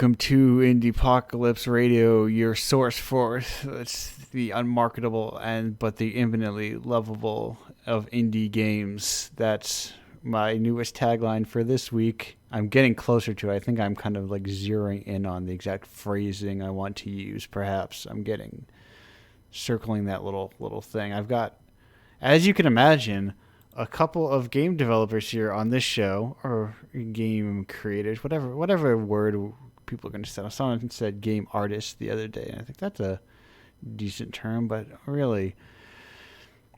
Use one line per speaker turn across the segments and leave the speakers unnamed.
Welcome to Indiepocalypse Radio, your source for it's the unmarketable and but the infinitely lovable of indie games. That's my newest tagline for this week. I'm getting closer to it. I think I'm kind of like zeroing in on the exact phrasing I want to use. Perhaps I'm getting circling that little thing. I've got, as you can imagine, a couple of game developers here on this show, or game creators, whatever word people are going to say. Someone said game artist the other day, and I think that's a decent term, but really,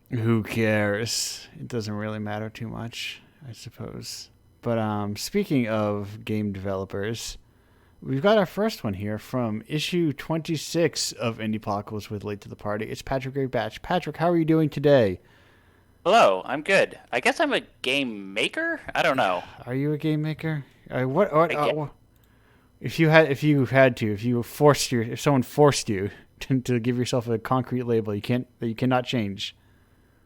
who cares? It doesn't really matter too much, I suppose. But speaking of game developers, we've got our first one here from issue 26 of Indiepocalypse with Late to the Party. It's Patrick Batch. Patrick, how are you doing today?
Hello, I'm good. I guess I'm a game maker? I don't know.
Are you a game maker? What
I get
if someone forced you to give yourself a concrete label you cannot change.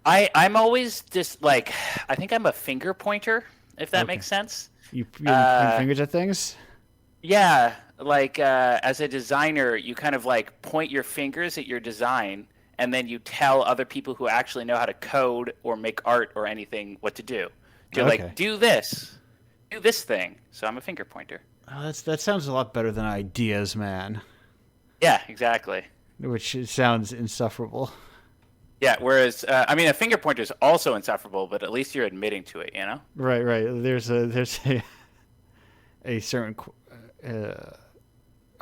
I'm always just like I think I'm a finger pointer, if that
Okay.
makes sense.
You point
Uh
fingers at things?
yeah, like as a designer, you kind of like point your fingers at your design and then you tell other people who actually know how to code or make art or anything what to do. To
Okay.
like do this. Do this thing. So I'm a finger pointer.
Oh, that sounds a lot better than ideas, man.
Yeah, exactly.
Which sounds insufferable.
Yeah, whereas I mean a finger pointer is also insufferable, but at least you're admitting to it, you know?
Right, right. There's a certain uh,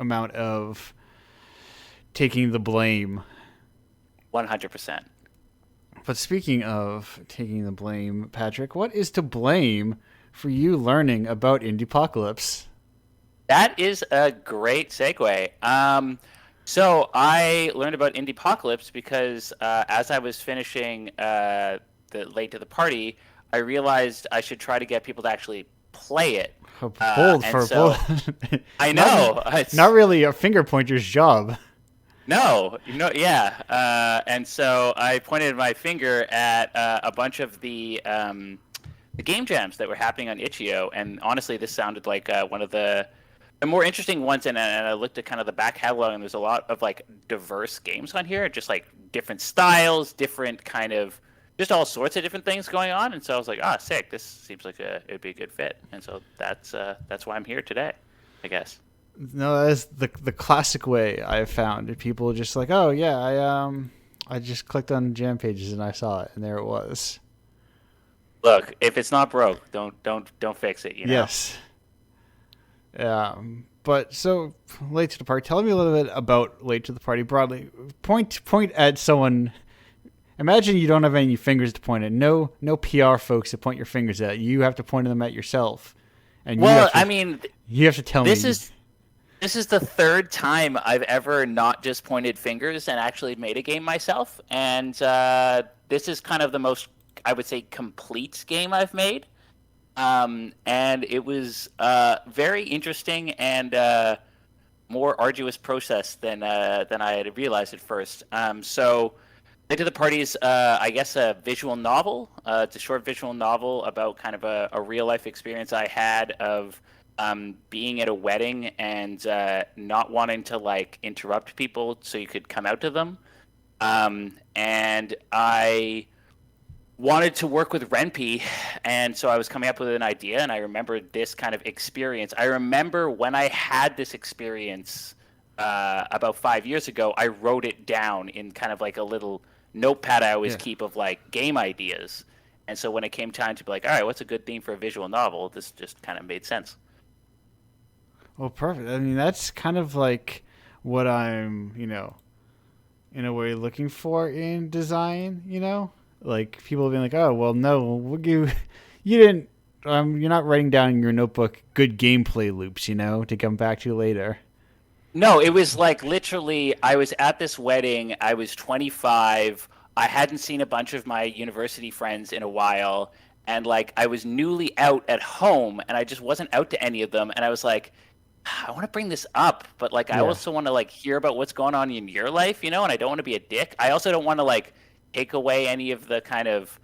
amount of taking the blame.
100%.
But speaking of taking the blame, Patrick, what is to blame for you learning about Indiepocalypse?
That is a great segue. So I learned about Indiepocalypse because as I was finishing the Late to the Party, I realized I should try to get people to actually play it.
Bold
And
for bold.
so I
not
know
not
it's
really a finger pointer's job.
no, yeah. And so I pointed my finger at a bunch of the game jams that were happening on Itch.io, and honestly, this sounded like one of the more interesting ones. And I looked at kind of the back catalog, and there's a lot of like diverse games on here, just like different styles, different kind of just all sorts of different things going on. And so I was like, ah, sick. This seems like it'd be a good fit. And so that's why I'm here today, I guess.
No, that's the classic way I've found. People just like, oh yeah, I just clicked on jam pages and I saw it and there it was.
Look, if it's not broke, don't fix it. You know.
Yes. But so late to the party. Tell me a little bit about late to the party broadly. Point at someone. Imagine you don't have any fingers to point at. No PR folks to point your fingers at. You have to point them at yourself, and
Well, I mean,
you have to tell
this
me.
is this is the third time I've ever not just pointed fingers and actually made a game myself, and this is kind of the most, I would say, complete game I've made. And it was very interesting and more arduous process than I had realized at first. So I did the parties, I guess, a visual novel. It's a short visual novel about kind of a real life experience I had of being at a wedding and not wanting to like interrupt people so you could come out to them. And I wanted to work with Renpy, and so I was coming up with an idea, and I remember this kind of experience. I remember when I had this experience about 5 years ago, I wrote it down in kind of like a little notepad I always
Yeah.
keep of like game ideas. And so when it came time to be like, all right, what's a good theme for a visual novel? This just kind of made sense.
Well, perfect. I mean, that's kind of like what I'm, in a way looking for in design. Like people being like, "Oh, well, no, you didn't. You're not writing down in your notebook good gameplay loops, to come back to later."
No, it was like literally, I was at this wedding. I was 25. I hadn't seen a bunch of my university friends in a while. And like, I was newly out at home and I just wasn't out to any of them. And I was like, I want to bring this up, but like, I
Yeah.
also want to like hear about what's going on in your life, and I don't want to be a dick. I also don't want to like take away any of the kind of,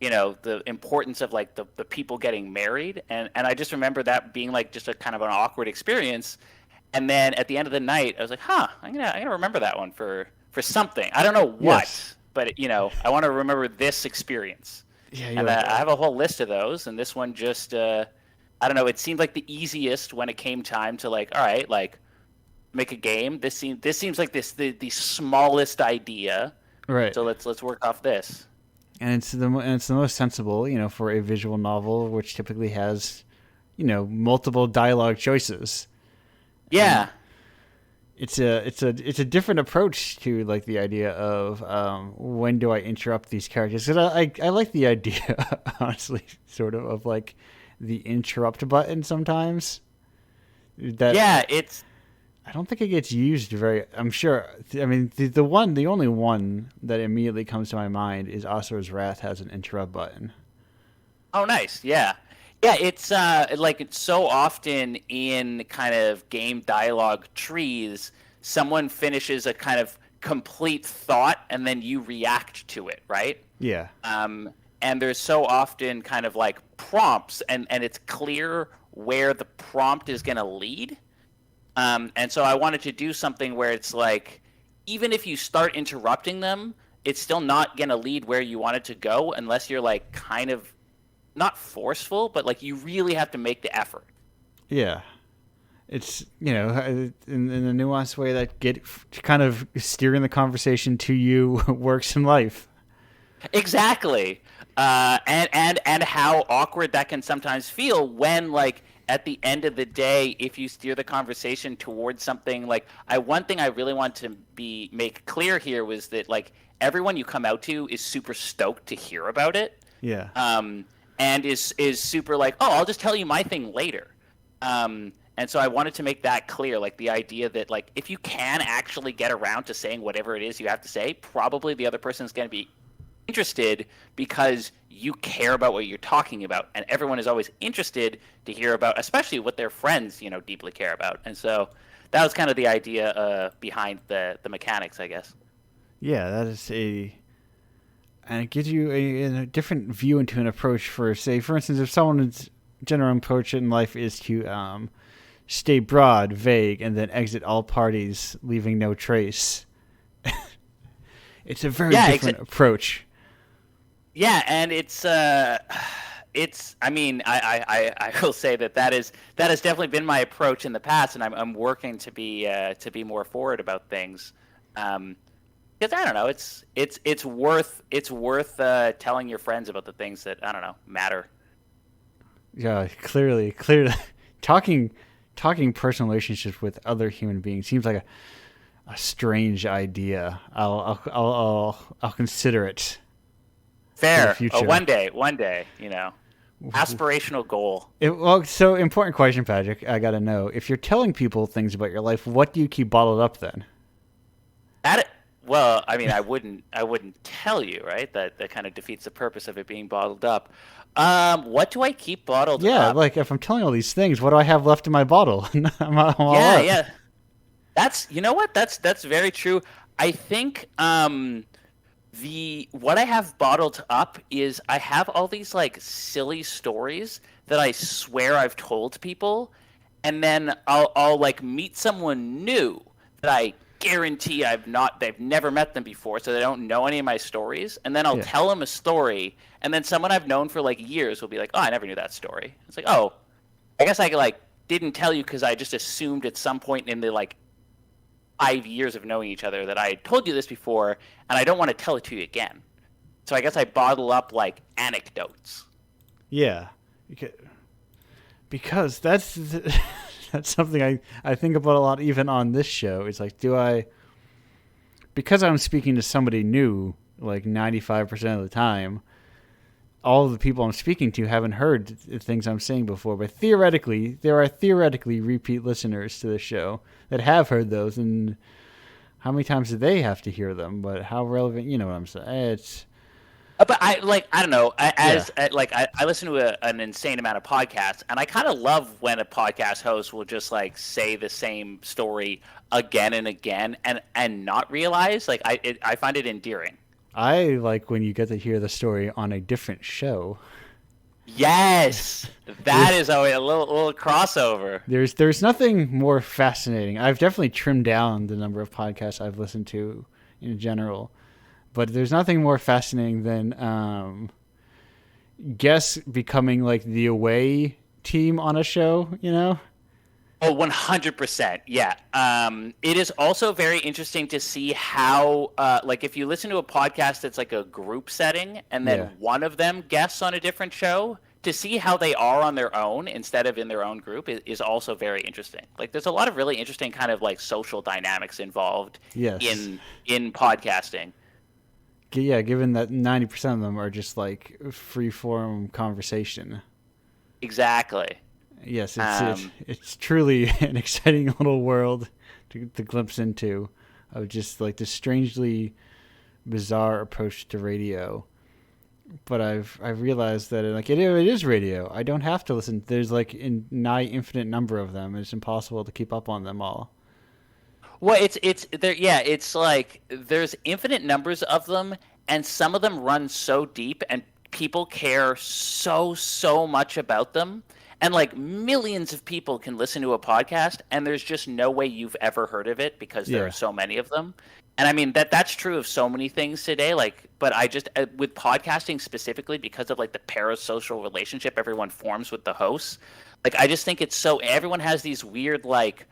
the importance of like the people getting married. And I just remember that being like just a kind of an awkward experience. And then at the end of the night, I was like, huh, I'm gonna remember that one for something. I don't know
Yes.
what, but I want to remember this experience.
Yeah,
And
you're like,
I have a whole list of those, and this one just I don't know. It seemed like the easiest when it came time to like, all right, like make a game. This seems like the smallest idea.
right.
So let's work off this.
And it's the most sensible, for a visual novel, which typically has, multiple dialogue choices. And
Yeah,
it's a different approach to like the idea of when do I interrupt these characters? Because I like the idea, honestly, sort of like the interrupt button sometimes. That
yeah. It's
I don't think it gets used very. I'm sure. I mean, the only one that immediately comes to my mind is Asura's Wrath has an interrupt button.
oh nice. Yeah, yeah. It's like it's so often in kind of game dialogue trees, someone finishes a kind of complete thought and then you react to it, right?
Yeah,
Um, and there's so often kind of like prompts, and it's clear where the prompt is going to lead. And so I wanted to do something where it's like, even if you start interrupting them, it's still not going to lead where you want it to go unless you're like kind of not forceful, but like you really have to make the effort.
yeah. It's in a nuanced way that get kind of steering the conversation to you works in life.
Exactly. And how awkward that can sometimes feel when like at the end of the day, if you steer the conversation towards something like one thing I really want to be make clear here was that like everyone you come out to is super stoked to hear about it.
Yeah,
And is super like, oh, I'll just tell you my thing later. And so I wanted to make that clear, like the idea that like if you can actually get around to saying whatever it is you have to say, probably the other person is going to be interested because you care about what you're talking about, and everyone is always interested to hear about, especially what their friends deeply care about. And so that was kind of the idea behind the mechanics, I guess.
yeah. That is and it gives you a different view into an approach for, say, for instance, if someone's general approach in life is to stay broad, vague, and then exit all parties, leaving no trace. It's a very
Yeah,
different approach.
yeah, and it's I mean I will say that has definitely been my approach in the past, and I'm working to be more forward about things. Because I don't know, it's worth telling your friends about the things that I don't know matter.
Yeah, clearly, talking talking personal relationships with other human beings seems like a strange idea. I'll consider it for the
Fair. Oh,
future.
one day, aspirational goal.
Well, so important question, Patrick. I gotta know if you're telling people things about your life, what do you keep bottled up then?
At Well, I mean, I wouldn't tell you, right? That kind of defeats the purpose of it being bottled up. What do I keep bottled
Yeah,
up?
like if I'm telling all these things, what do I have left in my bottle? I'm all
Yeah,
up.
yeah. What? That's very true. I think the what I have bottled up is I have all these like silly stories that I swear I've told people, and then I'll like meet someone new that I guarantee they've never met them before, so they don't know any of my stories, and then I'll
Yeah,
tell them a story, and then someone I've known for like years will be like, "Oh, I never knew that story." It's like, "Oh, I guess I like didn't tell you because I just assumed at some point in the like 5 years of knowing each other that I told you this before, and I don't want to tell it to you again. So I guess I bottle up like anecdotes."
yeah. Because that's that's something I think about a lot, even on this show. It's like, do I, because I'm speaking to somebody new, like 95% of the time, all of the people I'm speaking to haven't heard the things I'm saying before. But theoretically, there are theoretically repeat listeners to the show that have heard those. And how many times do they have to hear them? But how relevant, you know what I'm saying? It's,
But I don't know.
yeah.
I listen to an insane amount of podcasts, and I kind of love when a podcast host will just like say the same story again and again, and not realize. Like I find it endearing.
I like when you get to hear the story on a different show.
Yes, that is a little crossover.
There's nothing more fascinating. I've definitely trimmed down the number of podcasts I've listened to in general, but there's nothing more fascinating than guests becoming like the away team on a show. You know?
Oh, 100%. Yeah. It is also very interesting to see how, like, if you listen to a podcast that's like a group setting and then
Yeah.
one of them guests on a different show, to see how they are on their own instead of in their own group is also very interesting. Like, there's a lot of really interesting kind of like social dynamics involved
Yes.
in podcasting.
Yeah. Given that 90% of them are just like free form conversation.
Exactly.
Yes,
Um,
it's truly an exciting little world to glimpse into, of just like this strangely bizarre approach to radio. But I've realized that it is radio. I don't have to listen. There's like a nigh infinite number of them. It's impossible to keep up on them all.
Well, it's there. Yeah, it's like there's infinite numbers of them, and some of them run so deep, and people care so much about them, and like millions of people can listen to a podcast, and there's just no way you've ever heard of it because there
Yeah.
are so many of them. And I mean that's true of so many things today. Like, but I just with podcasting specifically because of like the parasocial relationship everyone forms with the hosts. Like, I just think it's so everyone has these weird like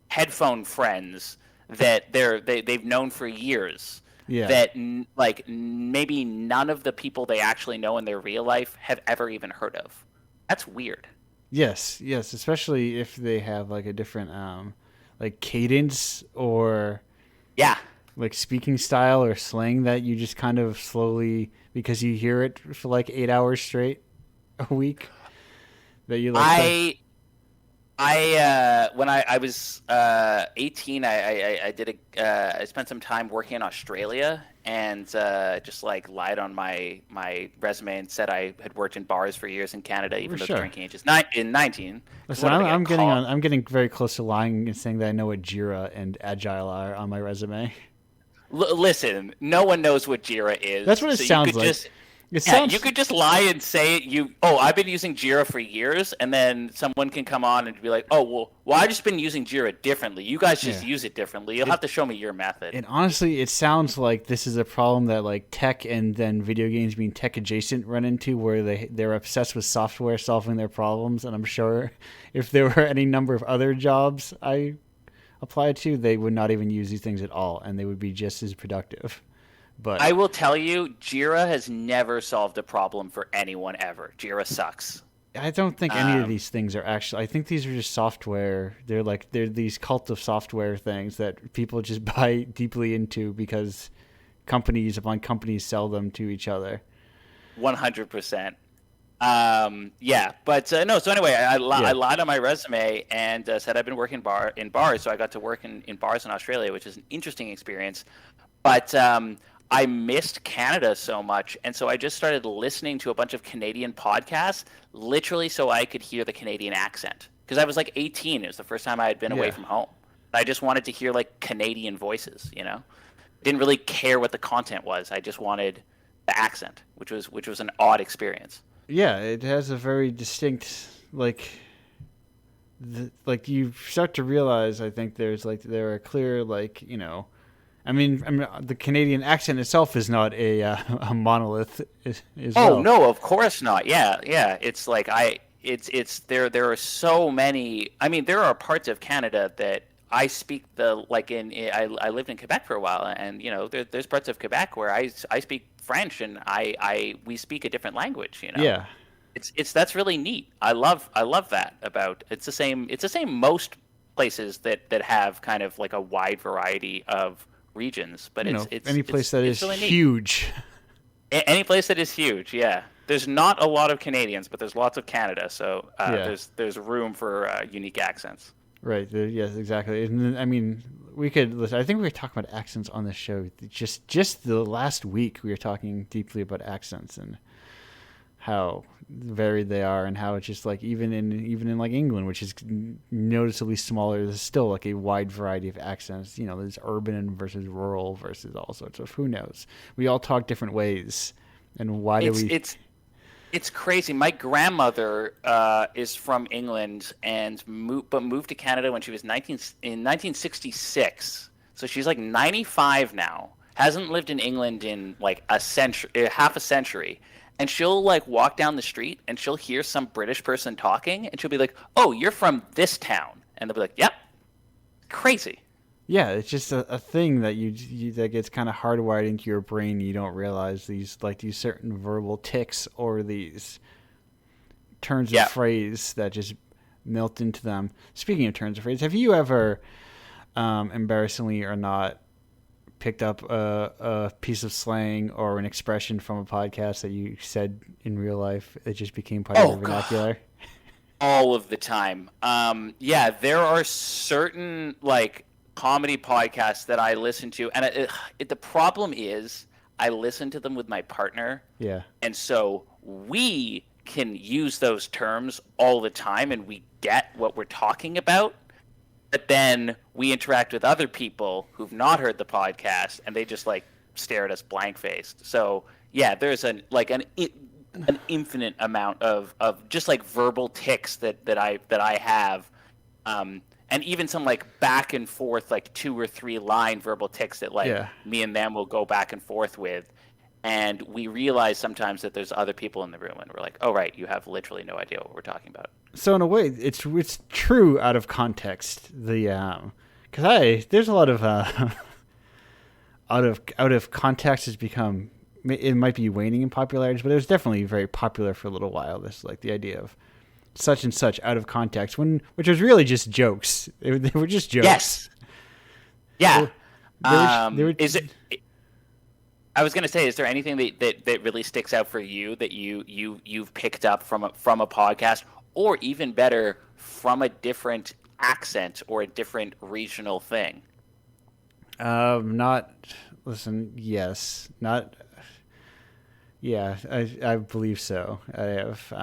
headphone friends that they've known for years
Yeah.
that like maybe none of the people they actually know in their real life have ever even heard of. That's weird.
Yes. Yes. Especially if they have like a different like cadence or
Yeah.
like speaking style or slang that you just kind of slowly, because you hear it for like 8 hours straight a week, that you like to.
I when I was 18, I did I spent some time working in Australia and just like lied on my resume and said I had worked in bars for years in Canada, even though the
Sure.
drinking age is 19.
Listen,
What did I
I'm
get
getting
caught?
on. I'm getting very close to lying and saying that I know what Jira and Agile are on my resume.
Listen, no one knows what Jira is,
That's what it
so you
sounds
could
like.
just
It
yeah, you
sounds.
could just lie and say I've been using Jira for years, and then someone can come on and be like, oh, well, I've just been using Jira differently. You guys just
Yeah.
use it differently. You'll
It,
have to show me your method.
and honestly, it sounds like this is a problem that like tech and then video games being tech adjacent run into, where they're obsessed with software solving their problems. And I'm sure if there were any number of other jobs I applied to, they would not even use these things at all, and they would be just as productive. But
I will tell you, Jira has never solved a problem for anyone ever. Jira sucks.
I don't think any of
Um,
these things are actually. I think these are just software. They're these cult of software things that people just buy deeply into because companies upon companies sell them to each other.
100%. Yeah, but no. So anyway, I
Yeah,
lied on my resume and said I've been working in bars. So I got to work in bars in Australia, which is an interesting experience. But I missed Canada so much, and so I just started listening to a bunch of Canadian podcasts, literally so I could hear the Canadian accent. Because I was like 18; it was the first time I had been away
yeah,
from home. I just wanted to hear like Canadian voices, you know. Didn't really care what the content was. I just wanted the accent, which was an odd experience.
yeah. It has a very distinct like you start to realize. I think there are clear I mean, the Canadian accent itself is not a monolith as
Oh
well.
no, of course not. Yeah, yeah. It's like it's there. There are so many. I mean, there are parts of Canada that I speak the like I lived in Quebec for a while, and you know, there's parts of Quebec where I speak French, and I we speak a different language. You know,
Yeah,
it's that's really neat. I love that about it's the same. It's the same most places that have kind of like a wide variety of regions, but it's it's
any place
it's
that
it's
is
really neat.
huge.
Any place that is huge, yeah. There's not a lot of Canadians, but there's lots of Canada, so
Yeah,
there's room for unique accents.
right. Yes, exactly. And then, I mean, we could. Listen, I think we were talking about accents on the show. Just the last week, we were talking deeply about accents and how varied they are, and how it's just like even in like England, which is noticeably smaller, there's still like a wide variety of accents. There's urban versus rural versus all sorts of who knows. We all talk different ways, and why do
It's
we?
it's It's crazy. My grandmother is from England and moved to Canada when she was 1966. So she's like 95 now. Hasn't lived in England in like a century, half a century. And she'll like walk down the street and she'll hear some British person talking and she'll be like, "Oh, you're from this town." And they'll be like, "Yep." Crazy.
Yeah, it's just a thing that that gets kind of hardwired into your brain. You don't realize these certain verbal tics or these turns of phrase that just melt into them. Speaking of turns of phrase, have you ever, embarrassingly or not, picked up a piece of slang or an expression from a podcast that you said in real life that just became part of your vernacular?
All of the time. Yeah, there are certain like comedy podcasts that I listen to, and the problem is I listen to them with my partner.
Yeah.
And so we can use those terms all the time and we get what we're talking about. But then we interact with other people who've not heard the podcast and they just like stare at us blank-faced. So yeah, there's an infinite amount of just like verbal tics that I have. And even some like back and forth, like 2 or 3 line verbal tics that like me and them will go back and forth with. And we realize sometimes that there's other people in the room and we're like, oh, right, you have literally no idea what we're talking about.
So in a way, it's true out of context. Because there's a lot of out of context has become, it might be waning in popularity, but it was definitely very popular for a little while. This like the idea of such and such out of context, which was really just jokes. They were just jokes.
Yes. Yeah.
They were,
I was going to say, is there anything that really sticks out for you that you've picked up from a podcast, or even better, from a different accent or a different regional thing?
Yes. Yeah, I believe so. I have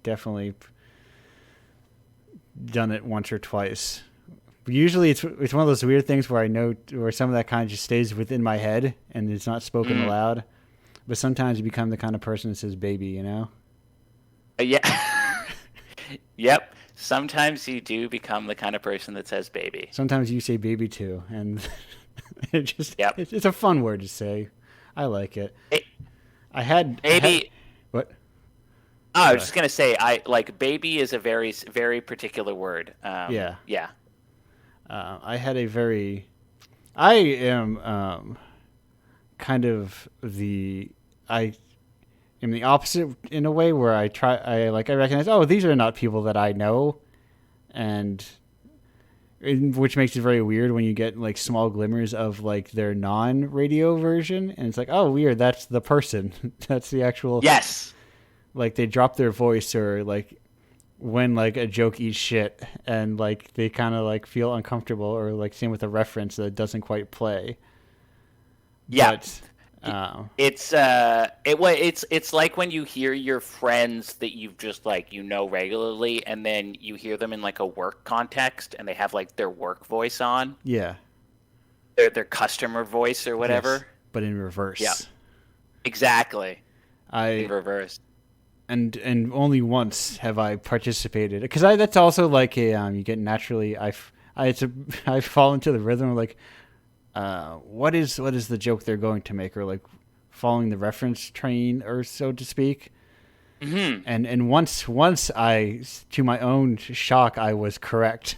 definitely done it once or twice. Usually it's one of those weird things where I know where some of that kind of just stays within my head and it's not spoken aloud. But sometimes you become the kind of person that says baby, you know?
Yeah. Yep. Sometimes you do become the kind of person that says baby.
Sometimes you say baby too, and it's a fun word to say. I like it. What?
Oh, I was just gonna say, baby is a very, very particular word. Yeah.
I am kind of I am the opposite in a way where I recognize, oh, these are not people that I know, which makes it very weird when you get like small glimmers of like their non-radio version, and it's like, oh, weird, that's the person, that's the actual.
Yes.
Like they drop their voice, or like when like a joke eats shit, and like they kind of like feel uncomfortable, or like same with a reference that doesn't quite play.
Yeah.
But,
it's like when you hear your friends that you've just like regularly, and then you hear them in like a work context, and they have like their work voice on.
Yeah.
Their customer voice or whatever.
Yes, but in reverse.
Yeah. Exactly. In reverse.
And only once have I participated, because that's also like you get naturally I fall into the rhythm of like what is the joke they're going to make, or like following the reference train, or so to speak.
Mm-hmm.
And once I, to my own shock, I was correct.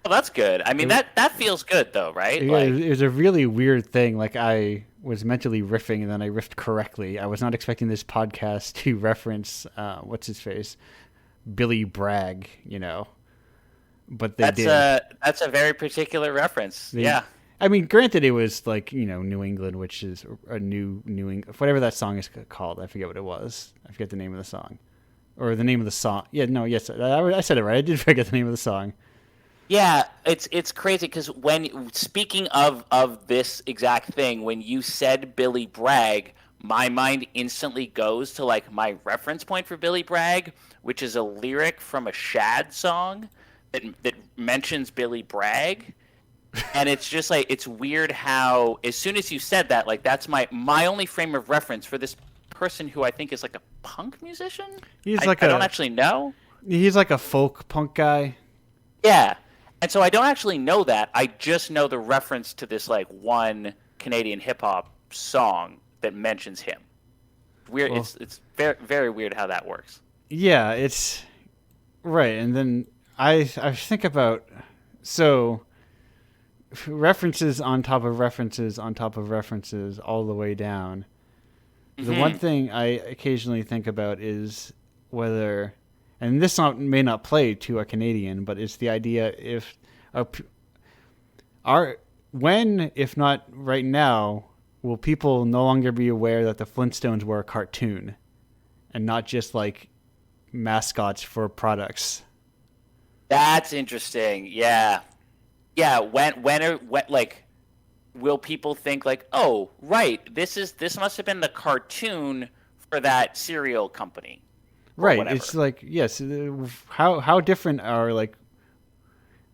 Well, that's good. I mean, that feels good though, right?
It was a really weird thing. Like I was mentally riffing, and then I riffed correctly. I was not expecting this podcast to reference what's his face, Billy Bragg, but they did.
That's a very particular reference. Yeah.
I mean, granted, it was like New England, which is a New England, whatever that song is called. I forget what it was. I forget the name of the song, or the name of the song. Yeah, no, yes, I said it right. I did forget the name of the song.
Yeah, it's crazy because when speaking of this exact thing, when you said Billy Bragg, my mind instantly goes to like my reference point for Billy Bragg, which is a lyric from a Shad song that mentions Billy Bragg. And it's just like, it's weird how as soon as you said that, like that's my only frame of reference for this person who I think is like a punk musician?
He's
I don't actually know.
he's like a folk punk guy.
Yeah. And so I don't actually know that. I just know the reference to this like one Canadian hip hop song that mentions him. Weird.
Well,
It's very very weird how that works.
yeah, it's right. And then I think about so references on top of references on top of references all the way down. The one thing I occasionally think about is whether, and this may not play to a Canadian, but it's the idea if when, if not right now, will people no longer be aware that the Flintstones were a cartoon and not just like mascots for products?
That's interesting. Yeah. Yeah. When like will people think like, oh, right, this must have been the cartoon for that cereal company, or
Right.
whatever.
It's like, yes. How different are like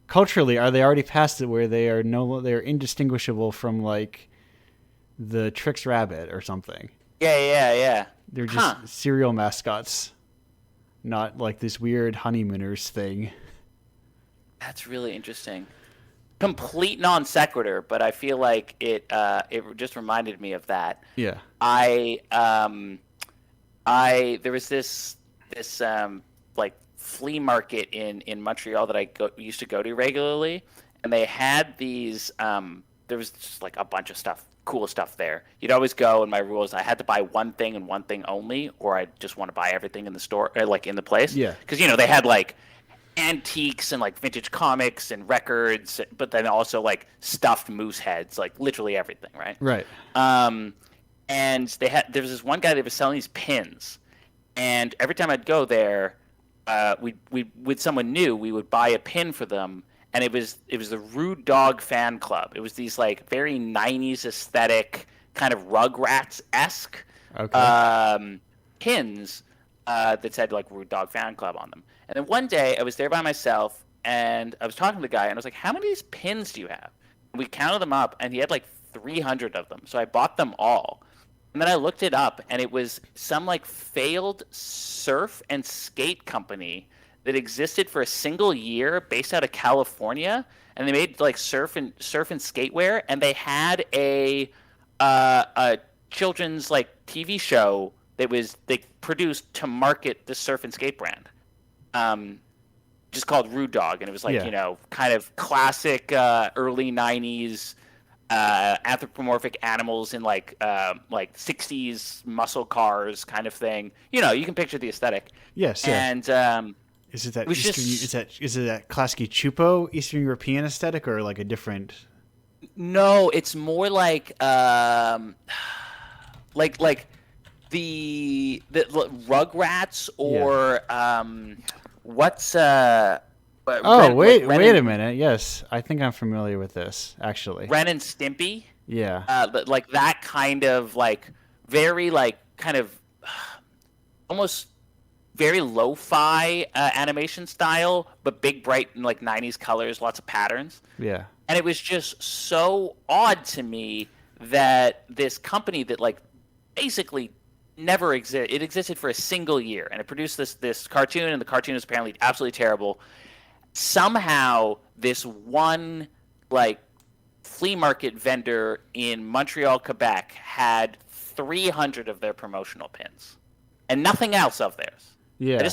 culturally are they already past it where they're indistinguishable from like the Trix Rabbit or something.
Yeah.
They're just cereal mascots, not like this weird honeymooners thing.
That's really interesting. Complete non sequitur, but I feel like it just reminded me of that.
Yeah.
There was this like flea market in Montreal that used to go to regularly, and they had these there was just like a bunch of stuff, cool stuff there. You'd always go, and my rule is I had to buy one thing and one thing only, or I just want to buy everything in the store, or like in the place.
Yeah.
Because they had like antiques and like vintage comics and records, but then also like stuffed moose heads, like literally everything, right?
Right.
And there was this one guy that was selling these pins, and every time I'd go there, we with someone new, we would buy a pin for them, and it was the Rude Dog fan club. It was these like very 90s aesthetic kind of Rugrats-esque pins that said like Rude Dog fan club on them. And then one day I was there by myself, and I was talking to the guy, and I was like, how many of these pins do you have? And we counted them up, and he had like 300 of them. So I bought them all. And then I looked it up, and it was some like failed surf and skate company that existed for a single year based out of California. And they made like surf and skate wear, and they had a children's like TV show they produced to market the surf and skate brand. Just called Rude Dog, and it was like kind of classic early 90s anthropomorphic animals in like 60s muscle cars kind of thing. You can picture the aesthetic.
Yes.
And
is it that is it that classic Chupo Eastern European aesthetic, or like a different?
No, it's more like the Rugrats or what's
wait a minute. Yes, I think I'm familiar with this actually.
Ren and Stimpy.
Yeah.
Like that kind of like very like kind of almost very lo-fi animation style, but big bright and like 90s colors, lots of patterns.
Yeah.
And it was just so odd to me that this company that like basically never existed. It existed for a single year, and it produced this cartoon, and the cartoon is apparently absolutely terrible. Somehow, this one like flea market vendor in Montreal, Quebec, had 300 of their promotional pins, and nothing else of theirs.
Yeah.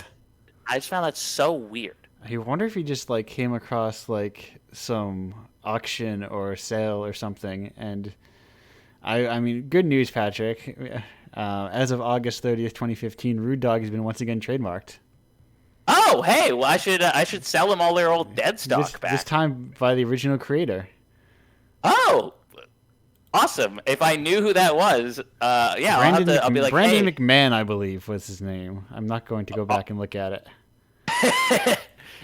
I just found that so weird.
I wonder if he just like came across like some auction or sale or something, and I mean, good news, Patrick. As of August 30th, 2015, Rude Dog has been once again trademarked.
Oh, hey! Well, I should sell them all their old dead stock back.
This time by the original creator.
Oh, awesome! If I knew who that was, I'll be like,
Brandon McMahon, I believe, was his name. I'm not going to go back and look at it.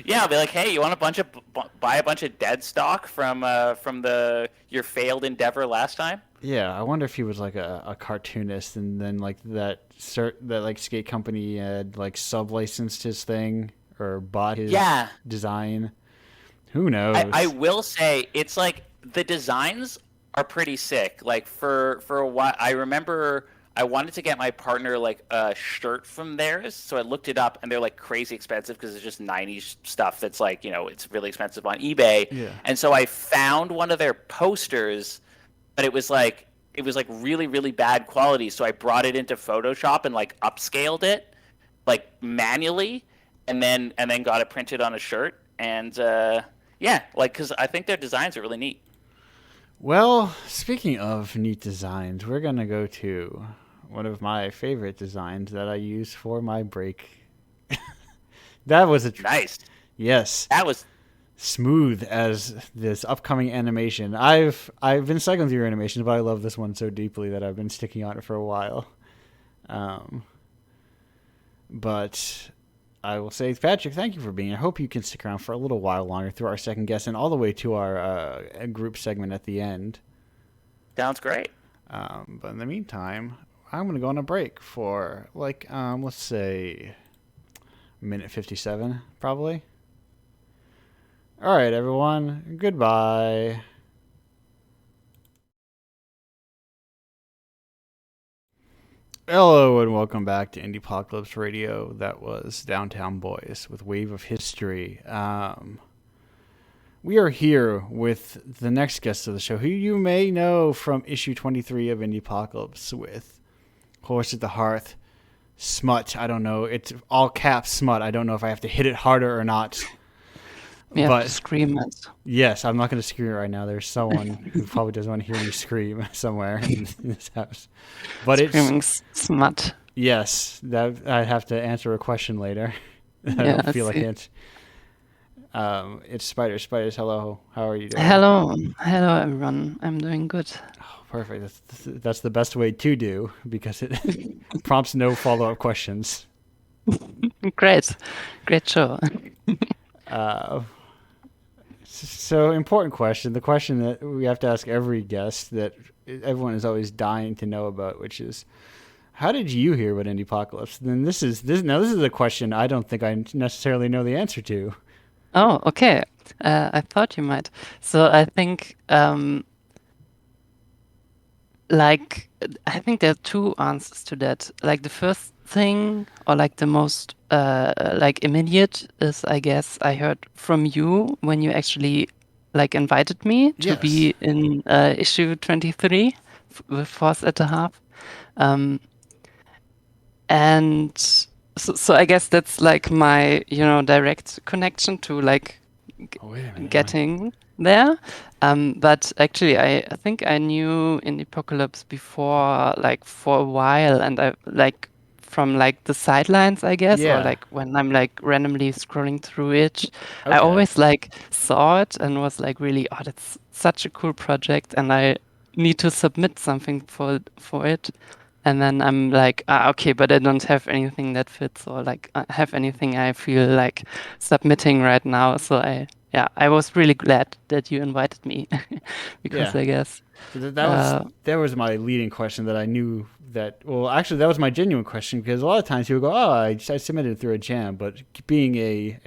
Yeah, I'll be like, hey, you want buy a bunch of dead stock from your failed endeavor last time?
Yeah, I wonder if he was like a cartoonist, and then like that like skate company had like sub-licensed his thing or bought his design. Who knows?
I will say it's like the designs are pretty sick. Like for a while, I remember I wanted to get my partner like a shirt from theirs, so I looked it up, and they're like crazy expensive because it's just '90s stuff that's like it's really expensive on eBay.
Yeah.
And so I found one of their posters, but it was like really really bad quality. So I brought it into Photoshop and like upscaled it like manually, and then got it printed on a shirt. And yeah, like because I think their designs are really neat.
Well, speaking of neat designs, we're gonna go to one of my favorite designs that I use for my break. That was
Nice.
yes,
That was
smooth as this upcoming animation. I've been cycling through animations, but I love this one so deeply that I've been sticking on it for a while. Um, but I will say, Patrick, thank you for being here. I hope you can stick around for a little while longer through our second guest and all the way to our group segment at the end.
sounds great.
But in the meantime, I'm going to go on a break for let's say minute 57, probably. All right, everyone. Goodbye. Hello and welcome back to Indiepocalypse Radio. That was Downtown Boys with Wave of History. We are here with the next guest of the show, who you may know from issue 23 of Indiepocalypse with Horse at the Hearth, Smut. I don't know. It's all caps Smut. I don't know if I have to hit it harder or not.
You
but
have to scream it.
yes, I'm not going to scream right now. There's someone who probably doesn't want to hear me scream somewhere in this house. But
Screaming
it's
smut.
yes. That I have to answer a question later. I
Yeah,
don't
I
feel like
see.
it. It's Spider. Spiders, hello. How are you doing?
Hello, hello everyone. I'm doing good.
Oh, perfect. That's the best way to do because it prompts no follow-up questions.
Great, great show.
So important question. The question that we have to ask every guest that everyone is always dying to know about, which is, how did you hear about Indiepocalypse? Then this is a question I don't think I necessarily know the answer to.
Oh, okay. I thought you might. So I think, like, I think there are two answers to that. Like the first thing, or like the most, like immediate, is I guess I heard from you when you actually like invited me to
Yes.
be in issue 23 with Force at the Half. And so I guess that's like my, direct connection to like
Oh, wait a minute.
getting there. But actually, I think I knew Indiepocalypse before, like for a while, and I like from like the sidelines, I guess,
Yeah.
or like when I'm like randomly scrolling through it, I
Okay.
always like saw it and was like really, oh, that's such a cool project, and I need to submit something for it. And then I'm like, okay, but I don't have anything that fits or like have anything I feel like submitting right now. So I was really glad that you invited me because
Yeah.
I guess,
So that was my leading question that I knew that. Well, actually, that was my genuine question because a lot of times people go, "Oh, I submitted through a jam," but being a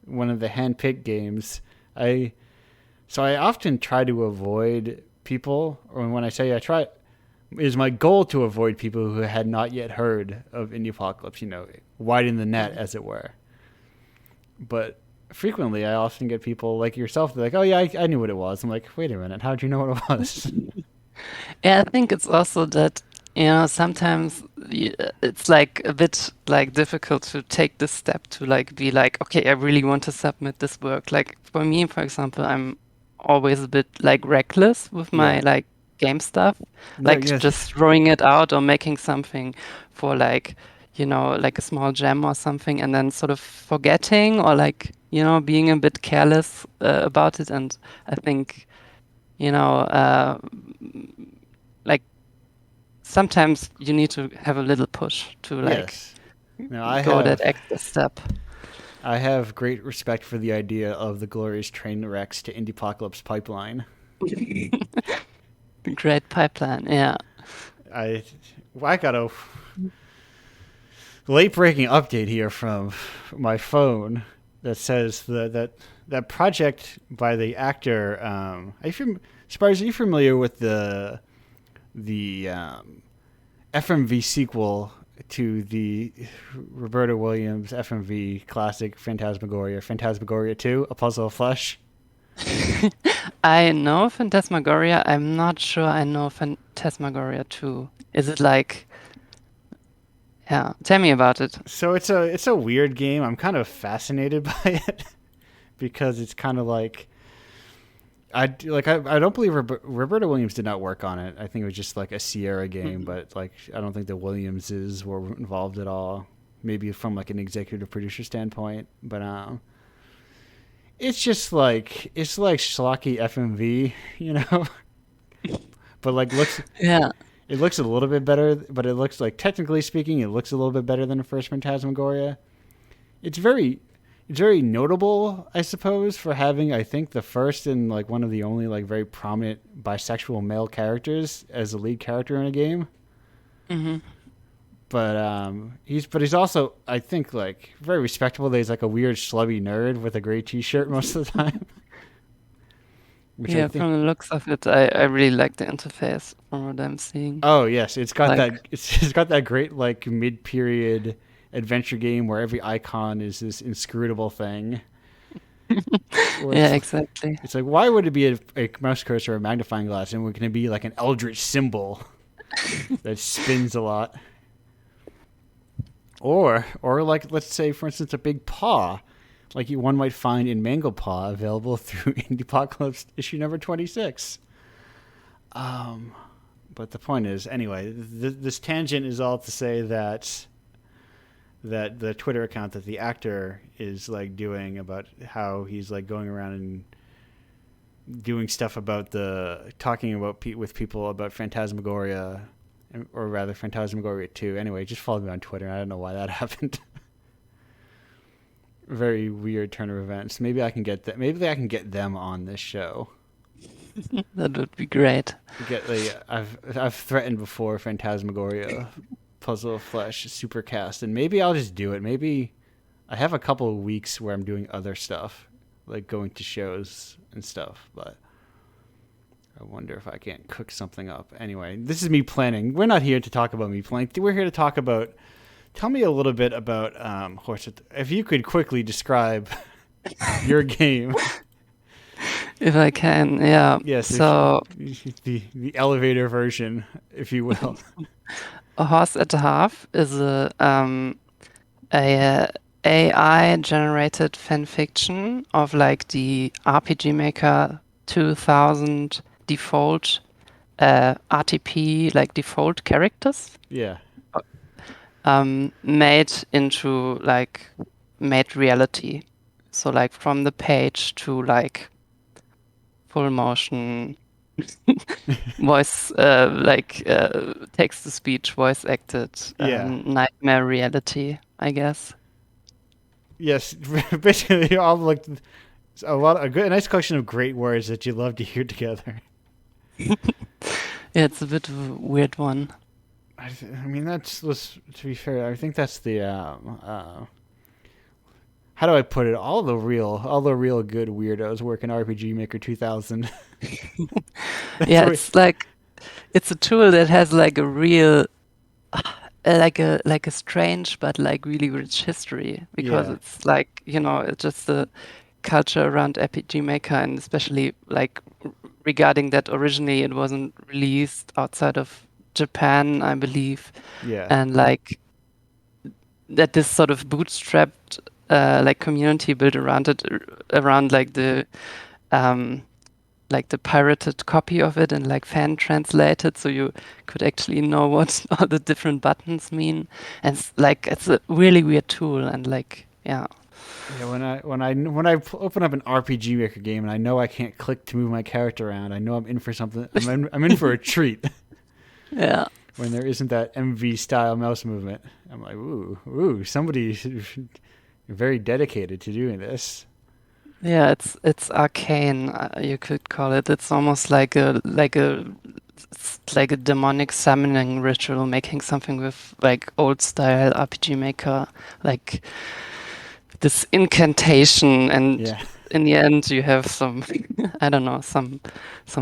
one of the handpicked games, I often try to avoid people, or when I say I try, it is my goal to avoid people who had not yet heard of Indiepocalypse. Widen the net, as it were. But frequently, I often get people like yourself. They're like, "Oh yeah, I knew what it was." I'm like, "Wait a minute, how did you know what it was?"
yeah, I think it's also that, sometimes it's like a bit like difficult to take this step to like be like, okay, I really want to submit this work. Like for me, for example, I'm always a bit like reckless with my
Yeah.
like game stuff,
No,
like
yes.
just throwing it out or making something for like, like a small gem or something, and then sort of forgetting or like, being a bit careless about it. And I think, like sometimes you need to have a little push to like
Yes. No, I
go that
have
extra step.
great respect for the idea of the glorious train wrecks to Indiepocalypse pipeline.
Great pipeline, yeah.
I got a late breaking update here from my phone that says that project by the actor. Spars, are you familiar with the FMV sequel to the Roberta Williams FMV classic Phantasmagoria 2, A Puzzle of Flesh.
I know Phantasmagoria. I'm not sure I know Phantasmagoria 2. Is it like... Yeah, tell me about it.
So it's a weird game. I'm kind of fascinated by it because it's kind of like I don't believe Roberta Williams did not work on it. I think it was just like a Sierra game, but like I don't think the Williamses were involved at all. Maybe from like an executive producer standpoint, but it's just like schlocky FMV, you know. But like
Yeah.
it looks a little bit better, but it looks like, technically speaking, it looks a little bit better than the first Phantasmagoria. It's very notable, I suppose, for having, I think, the first and like one of the only like very prominent bisexual male characters as the lead character in a game.
Mm-hmm.
But he's also, I think, like very respectable. He's like a weird schlubby nerd with a gray T-shirt most of the time. Which
Yeah,
I think,
from the looks of it, I really like the interface from what I'm seeing.
oh yes, it's got
Like-
it's got that great like mid-period adventure game where every icon is this inscrutable thing. Where
Yeah,
it's,
exactly.
it's like, why would it be a mouse cursor or a magnifying glass, and we're going to be like an eldritch symbol that spins a lot? Or like, let's say, for instance, a big paw, like one might find in Mango Paw, available through Indiepocalypse issue number 26. But the point is, anyway, this tangent is all to say that the Twitter account that the actor is like doing about how he's like going around and doing stuff about talking about with people about Phantasmagoria, or rather Phantasmagoria 2. Anyway, just follow me on Twitter. I don't know why that happened. Very weird turn of events. Maybe I can get that. Maybe I can get them on this show.
That would be great.
I've threatened before Phantasmagoria, Puzzle of Flesh, Supercast, and maybe I'll just do it. Maybe I have a couple of weeks where I'm doing other stuff, like going to shows and stuff, but I wonder if I can't cook something up. Anyway, this is me planning. We're not here to talk about me planning. We're here to talk about... Tell me a little bit about if you could quickly describe your game.
If I can, yeah.
Yes.
So
The elevator version, if you will.
A Horse at the Half is a AI generated fan fiction of like the RPG Maker 2000 default RTP like default characters.
Yeah.
Made reality. So like from the page to like full motion voice, text to speech, voice acted,
Yeah.
nightmare reality, I guess.
Yes, basically all like a nice collection of great words that you love to hear together.
Yeah, it's a bit of a weird one.
I mean, to be fair, I think that's the how do I put it? All the real good weirdos work in RPG Maker 2000.
Yeah, it's a tool that has like a real like a strange but like really rich history, because
Yeah.
it's like, it's just the culture around RPG Maker, and especially like regarding that originally it wasn't released outside of Japan, I believe.
Yeah.
And like that this sort of bootstrapped like community built around it, around like the pirated copy of it and like fan translated, so you could actually know what all the different buttons mean. And it's a really weird tool, and like, yeah.
Yeah, when I open up an RPG Maker game and I know I can't click to move my character around, I know I'm in for something. I'm in for a treat.
Yeah.
When there isn't that MV style mouse movement, I'm like, ooh, somebody's very dedicated to doing this.
Yeah, it's arcane, you could call it. It's almost like a demonic summoning ritual, making something with like old style RPG Maker, like this incantation, and
Yeah.
in the end you have some I don't know, some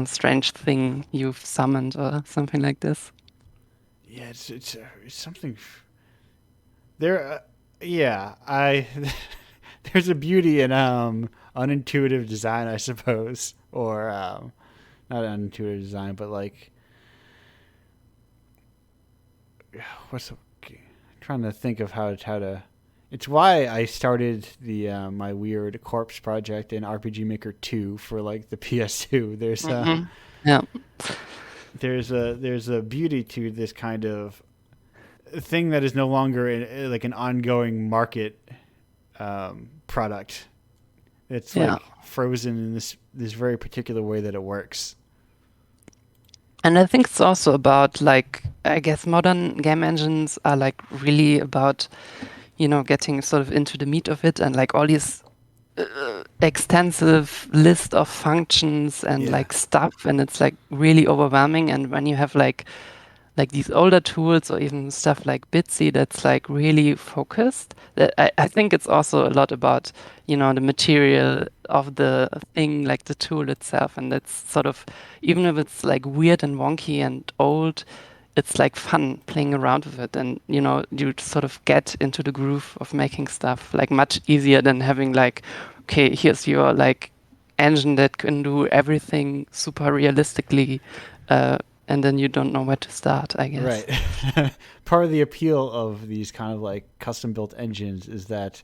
strange thing you've summoned or something like this.
Yeah, it's something. There, yeah, I there's a beauty in unintuitive design, I suppose, or not unintuitive design, but like what's the, I'm trying to think of how to. It's why I started the my weird corpse project in RPG Maker 2 for like the PS2.
Yeah.
There's a beauty to this kind of thing that is no longer like an ongoing market product. It's
Yeah.
like frozen in this very particular way that it works.
And I think it's also about like, I guess modern game engines are like really about, getting sort of into the meat of it and like all these extensive list of functions and
Yeah.
like stuff, and it's like really overwhelming. And when you have like these older tools or even stuff like Bitsy that's like really focused. That I think it's also a lot about, the material of the thing, like the tool itself. And it's sort of, even if it's like weird and wonky and old, it's like fun playing around with it. And, you sort of get into the groove of making stuff like much easier than having like, okay, here's your like engine that can do everything super realistically. And then you don't know where to start, I guess.
Right. Part of the appeal of these kind of like custom built engines is that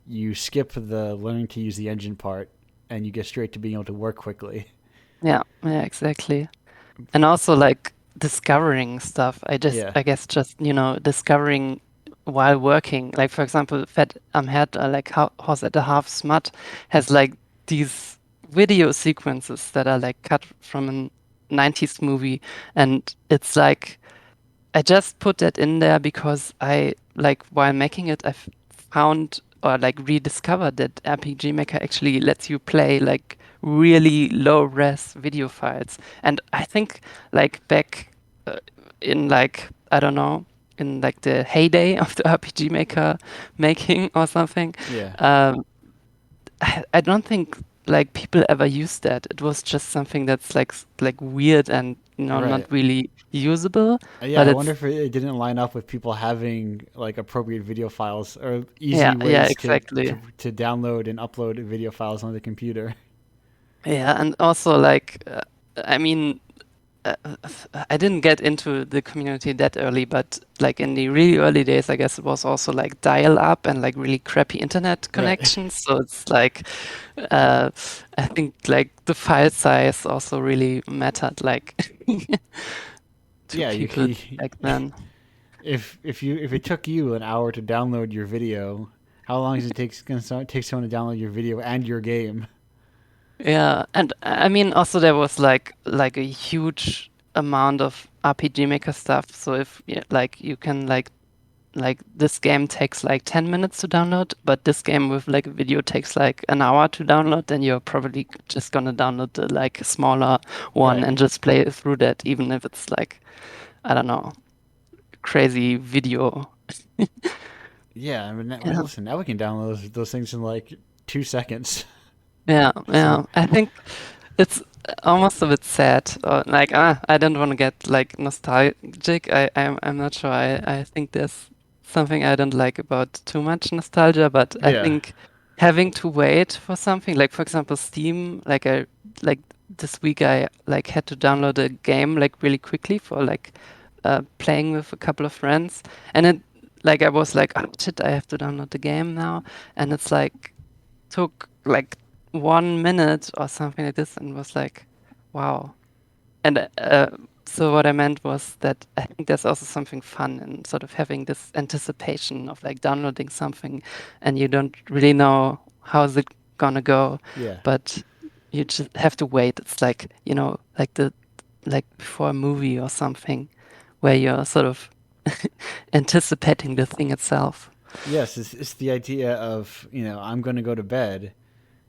you skip the learning to use the engine part and you get straight to being able to work quickly.
Yeah, exactly. And also like discovering stuff.
Yeah.
I guess just, discovering while working. Like for example, Fed Amhed, like Horse at the Half Smut has like these video sequences that are like cut from a 90s movie. And it's like, I just put that in there because I like while making it, found or like rediscovered that RPG Maker actually lets you play like really low res video files. And I think like back in like, I don't know, in like the heyday of the RPG Maker making or something,
Yeah.
I don't think like people ever used that. It was just something that's like weird and
Right.
not really usable.
Yeah,
But
I wonder
it's
if it didn't line up with people having like appropriate video files or easy
yeah,
ways
exactly.
to download and upload video files on the computer.
Yeah, and also like I mean, uh, I didn't get into the community that early, but like in the really early days, I guess it was also like dial up and like really crappy internet
Right.
connections. So it's like uh, I think like the file size also really mattered like to
Yeah,
people back then.
if it took you an hour to download your video, how long does it take someone to download your video and your game?
Yeah, and I mean also there was like a huge amount of RPG Maker stuff. So if like you can like this game takes like 10 minutes to download, but this game with like a video takes like an hour to download, then you're probably just gonna download the like smaller one
Right.
and just play through that, even if it's like, I don't know, crazy video.
Yeah, I mean,
Yeah,
listen, now we can download those things in like 2 seconds. So
yeah. I think it's almost a bit sad. Or like, I don't want to get like nostalgic. I'm not sure. I think there's something I don't like about too much nostalgia, but I
yeah,
think having to wait for something, like for example, Steam, like this week I like had to download a game like really quickly for like playing with a couple of friends, and it like I was like, oh shit, I have to download the game now, and it's like took like 1 minute or something like this and was like, wow. And so what I meant was that I think there's also something fun in sort of having this anticipation of like downloading something and you don't really know how's it gonna go,
yeah,
but you just have to wait. It's like, like before a movie or something where you're sort of anticipating the thing itself.
yes. It's the idea of I'm going to go to bed,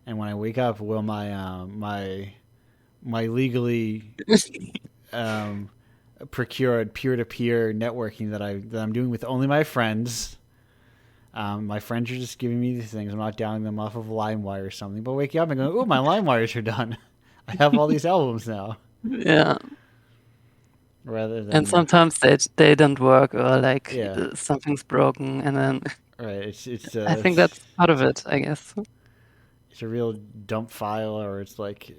and when I wake up, will my legally um, procured peer to peer networking that I'm doing with only my friends. My friends are just giving me these things. I'm not downloading them off of LimeWire or something. But waking up and going, "Oh, my LimeWires are done. I have all these albums now."
Yeah.
rather
And
than
sometimes they don't work or like
yeah,
something's broken, and then
right. It's
I think that's part of it, I guess.
it's a real dump file, or it's like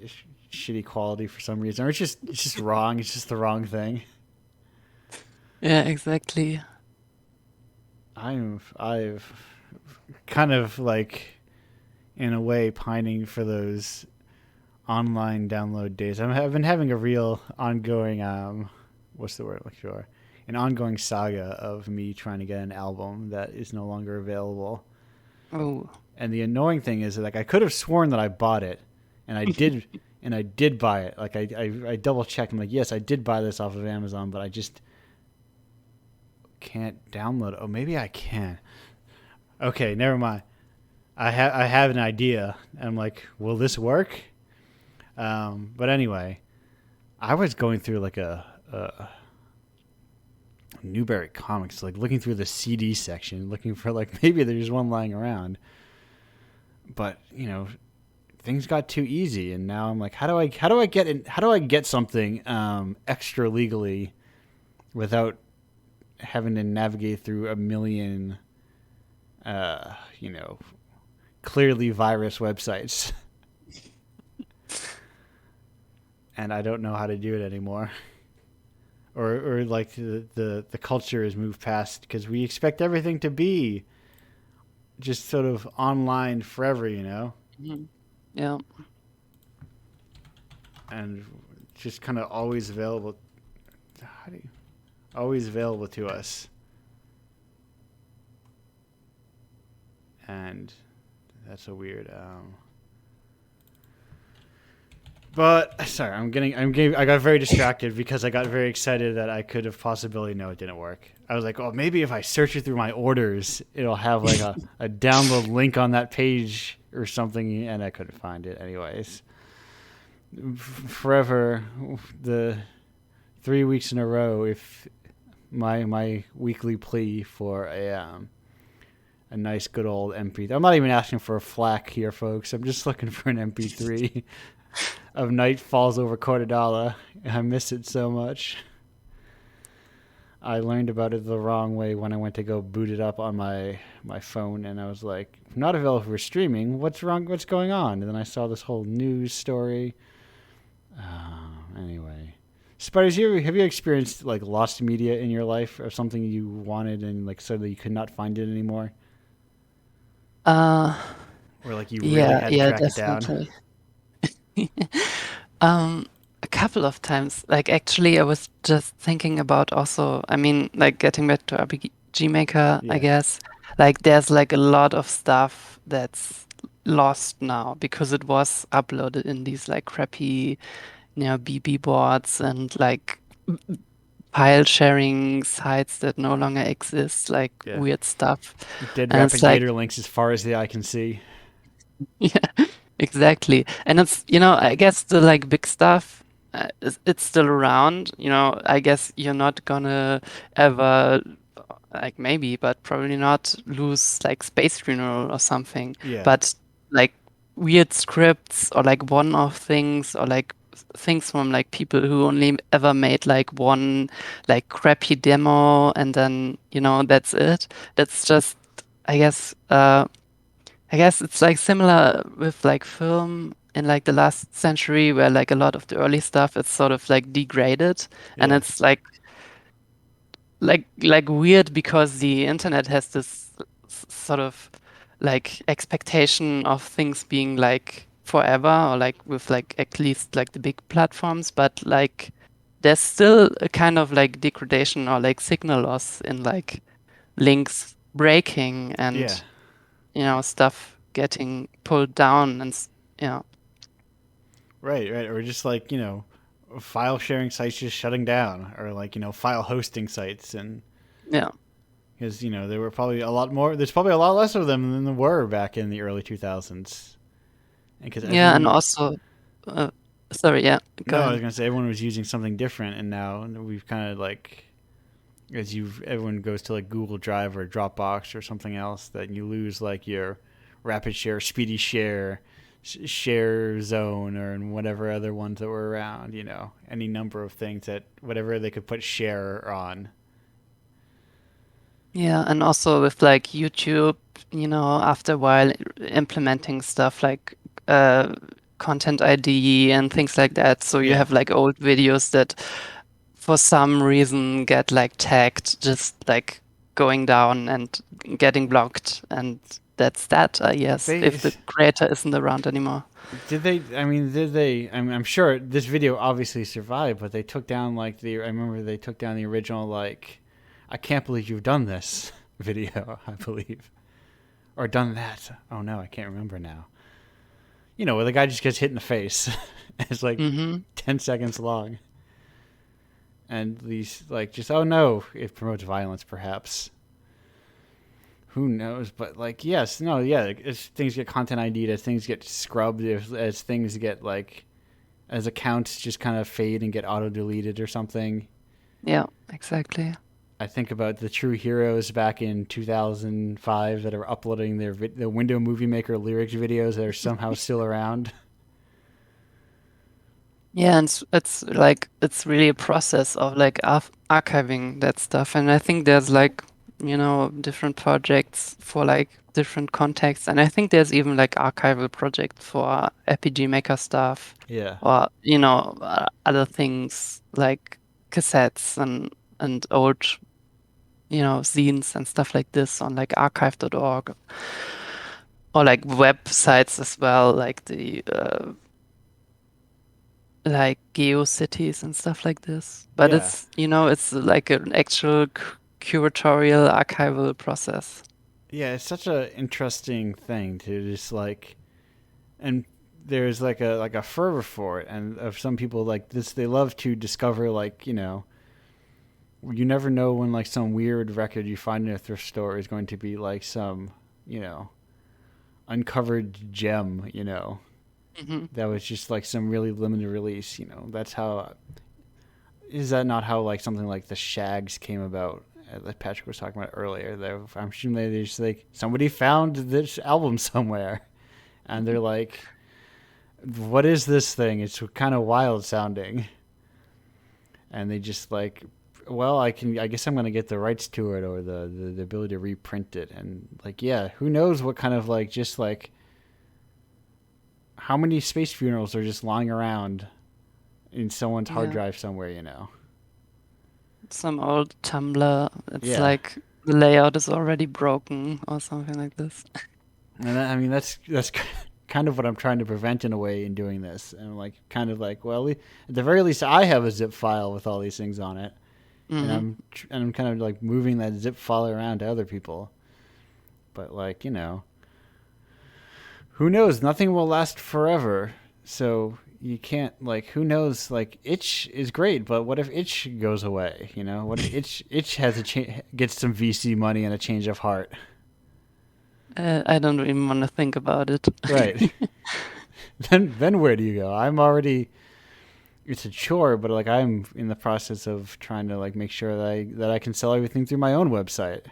shitty quality for some reason, or it's just wrong. It's just the wrong thing.
Yeah, exactly.
I've kind of like in a way pining for those online download days. I've been having a real ongoing what's the word I'm looking for? An ongoing saga of me trying to get an album that is no longer available.
Oh,
And the annoying thing is that, like, I could have sworn that I bought it, and I did buy it. Like I double checked. I'm like, yes, I did buy this off of Amazon, but I just can't download it. Oh, maybe I can. Okay, never mind. I have an idea. And I'm like, will this work? But anyway, I was going through like a Newberry Comics, like looking through the CD section, looking for like maybe there's one lying around. But things got too easy, and now I'm like, how do I get something extra legally without having to navigate through a million, uh, you know, clearly virus websites, and I don't know how to do it anymore. Or like the culture has moved past because we expect everything to be just sort of online forever,
mhm. Yeah.
and just kind of always available. How do you, always available to us, and that's a weird. But sorry, I got very distracted because I got very excited that I could have possibly. No, it didn't work. I was like, oh, maybe if I search it through my orders, it'll have like a download link on that page or something, and I couldn't find it. Anyways, forever, the 3 weeks in a row, if my weekly plea for a nice good old MP3. I'm not even asking for a FLAC here, folks. I'm just looking for an MP3 of Night Falls Over Cortadala. I miss it so much. I learned about it the wrong way when I went to go boot it up on my phone, and I was like, not available for streaming. What's wrong? What's going on? And then I saw this whole news story. Anyway. Spiders, have you experienced like lost media in your life, or something you wanted and like so that you could not find it anymore,
Uh,
or like you really
yeah,
had to
yeah,
track it down?
definitely. A couple of times. Like actually, I was just thinking about also, I mean, like getting back to RPG Maker, I
Yeah,
guess. Like there's like a lot of stuff that's lost now because it was uploaded in these like crappy, BB boards and like file sharing sites that no longer exist, like
yeah.
weird stuff.
Dead
And it's
rapid
like,
gator links as far as the eye can see.
yeah, exactly. And it's, I guess the like big stuff, it's still around. I guess you're not gonna ever, like maybe, but probably not lose like Space Funeral or something.
Yeah,
But like weird scripts or like one-off things or like things from like people who only ever made like one like crappy demo and then, that's it. That's just, I guess, it's like similar with like film in like the last century where like a lot of the early stuff is sort of like degraded and
yeah,
it's like weird because the internet has this sort of like expectation of things being like forever or like with like at least like the big platforms, but like there's still a kind of like degradation or like signal loss in like links breaking
yeah.
and stuff getting pulled down and
Right. Or just like file sharing sites just shutting down, or like file hosting sites, and
yeah
because there were probably a lot more. There's probably a lot less of them than there were back in the early 2000s, and because
yeah and
everyone.
also uh, sorry, yeah, go
No, I was
ahead.
gonna say everyone was using something different, and now we've kind of like everyone goes to like Google Drive or Dropbox or something else, that you lose like your rapid share, speedy share share zone or in whatever other ones that were around, any number of things that whatever they could put share on.
Yeah, and also with like YouTube, after a while implementing stuff like uh, content ID and things like that. So you
Yeah.
have like old videos that for some reason get like tagged, just like going down and getting blocked. And that's that, I guess,
They
if the creator isn't around anymore.
did they I mean did they I'm sure this video obviously survived, but they took down I remember they took down the original like I can't believe you've done this video, I believe. Or done that. Oh no, I can't remember now. Where the guy just gets hit in the face. It's like
Mm-hmm.
10 seconds long. And these, like, just, oh no, it promotes violence, perhaps. Who knows? But, like, yes, no, yeah, as things get content ID'd, as things get scrubbed, as things get, like, as accounts just kind of fade and get auto deleted or something.
Yeah, exactly.
I think about the true heroes back in 2005 that are uploading the Window Movie Maker lyrics videos that are somehow still around.
Yeah, and it's like it's really a process of like archiving that stuff. And I think there's like, different projects for like different contexts. And I think there's even like archival project for RPG Maker stuff
Yeah.
or, other things like cassettes and old, zines and stuff like this on like archive.org or like websites as well, like the like GeoCities and stuff like this. But
Yeah.
it's like an actual curatorial archival process.
Yeah, it's such a interesting thing to just like, and there's like a fervor for it, and of some people like this, they love to discover like you never know when like some weird record you find in a thrift store is going to be like some uncovered gem,
Hmm.
that was just like some really limited release. That's how. Is that not how like something like the Shags came about? Like Patrick was talking about earlier. I'm sure they just like somebody found this album somewhere, and they're like, "What is this thing? It's kind of wild sounding." And they just like, well, I guess I'm gonna get the rights to it or the ability to reprint it. And like, yeah, who knows what kind of like just like how many space funerals are just lying around in someone's hard
Yeah,
drive somewhere,
some old Tumblr. It's
Yeah.
like the layout is already broken or something like this.
And I mean that's kind of what I'm trying to prevent in a way in doing this. And I'm like kind of like, well, at the very least I have a zip file with all these things on it. And
Hmm.
I'm kind of like moving that zip file around to other people. But like, who knows? Nothing will last forever. So you can't like who knows like itch is great, but what if itch goes away, What if itch has gets some VC money and a change of heart?
I don't even want to think about it.
Right. Then where do you go? I'm already it's a chore, but like I'm in the process of trying to like make sure that I can sell everything through my own website,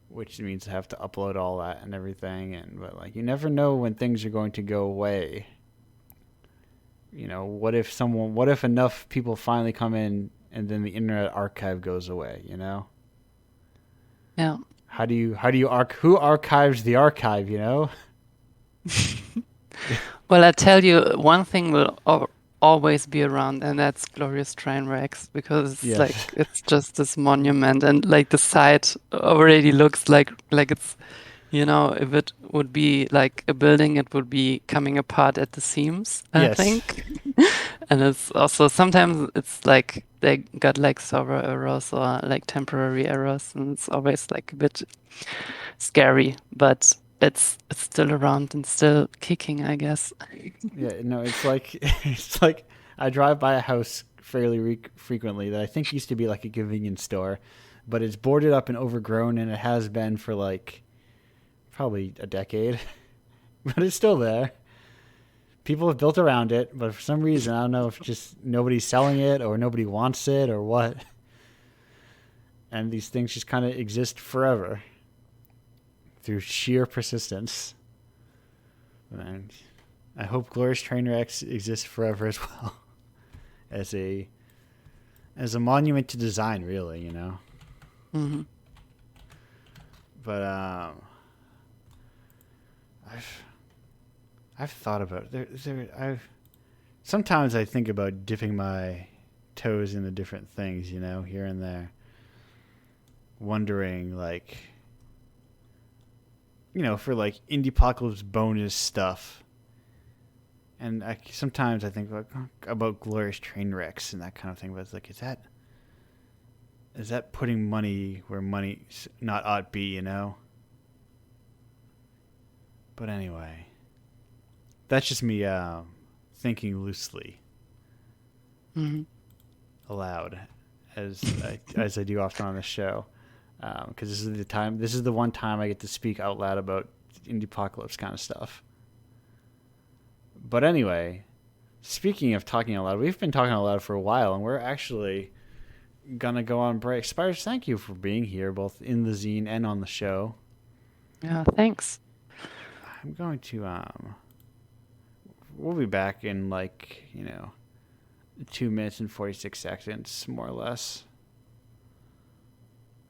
which means I have to upload all that and everything. But like you never know when things are going to go away. What if enough people finally come in and then the Internet Archive goes away?
Yeah.
Who archives the archive?
Well, I tell you, one thing will always be around, and that's Glorious Trainwrecks, because it's like
Yes.
it's just this monument, and like the site already looks like it's, if it would be like a building, it would be coming apart at the seams, I
Yes.
think. And it's also sometimes it's like they got like server errors or like temporary errors, and it's always like a bit scary, but it's still around and still kicking, I guess.
Yeah. No. It's like it's like I drive by a house fairly frequently that I think used to be like a convenience store, but it's boarded up and overgrown, and it has been for like probably a decade, but it's still there. People have built around it, but for some reason, I don't know if just nobody's selling it or nobody wants it or what. And these things just kind of exist forever through sheer persistence. And I hope Glorious Trainwrecks exists forever as well, as a monument to design, really, you know.
Mm-hmm.
But I've thought about it. Sometimes I think about dipping my toes into different things, you know, here and there, wondering like, you know, for like Indiepocalypse bonus stuff. And sometimes I think about Glorious Trainwrecks and that kind of thing, but it's like, is that putting money where money not ought be, you know? But anyway, that's just me thinking loosely,
Mm-hmm.
aloud, as I do often on this show, because this is the one time I get to speak out loud about Indiepocalypse kind of stuff. But anyway, speaking of talking out loud, we've been talking out loud for a while, and we're actually gonna go on break. Spires, thank you for being here, both in the zine and on the show.
Yeah, thanks.
I'm going to we'll be back in 2 minutes and 46 seconds, more or less.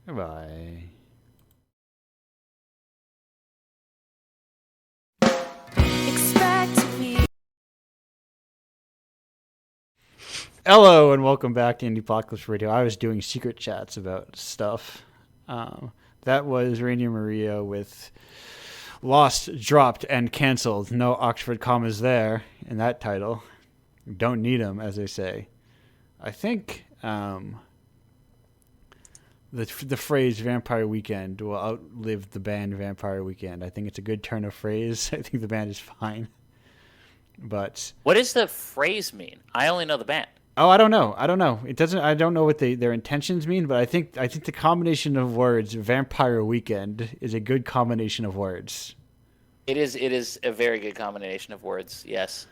Goodbye. Hello and welcome back to Indiepocalypse Radio. I was doing secret chats about stuff. That was Rainier Maria with Lost, Dropped, and Cancelled. No Oxford commas there in that title. Don't need them, as they say. I think the phrase Vampire Weekend will outlive the band Vampire Weekend. I think it's a good turn of phrase. I think the band is fine. But
what does the phrase mean? I only know the band.
Oh, I don't know. It doesn't. I don't know what their intentions mean, but I think the combination of words "Vampire Weekend" is a good combination of words.
It is a very good combination of words. Yes.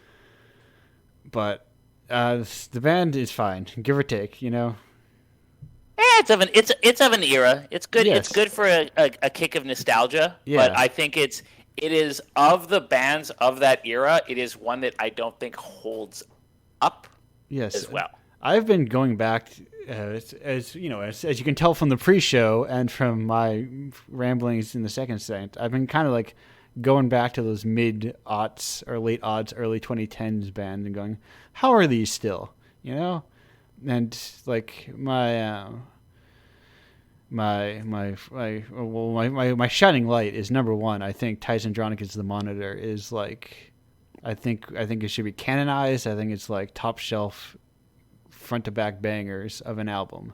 But the band is fine, give or take. You know.
It's of an era. It's good.
Yes.
It's good for a kick of nostalgia.
Yeah.
But I think it is of the bands of that era. It is one that I don't think holds up.
Yes.
As well.
I've been going back, as you know, as you can tell from the pre-show and from my ramblings in the second segment, I've been kind of like going back to those mid-aughts or late-aughts, early 2010s bands and going, how are these still? You know? And like my shining light is number one. I think Tyson Dronicus The Monitor is like, I think it should be canonized. I think it's like top shelf, front to back bangers of an album,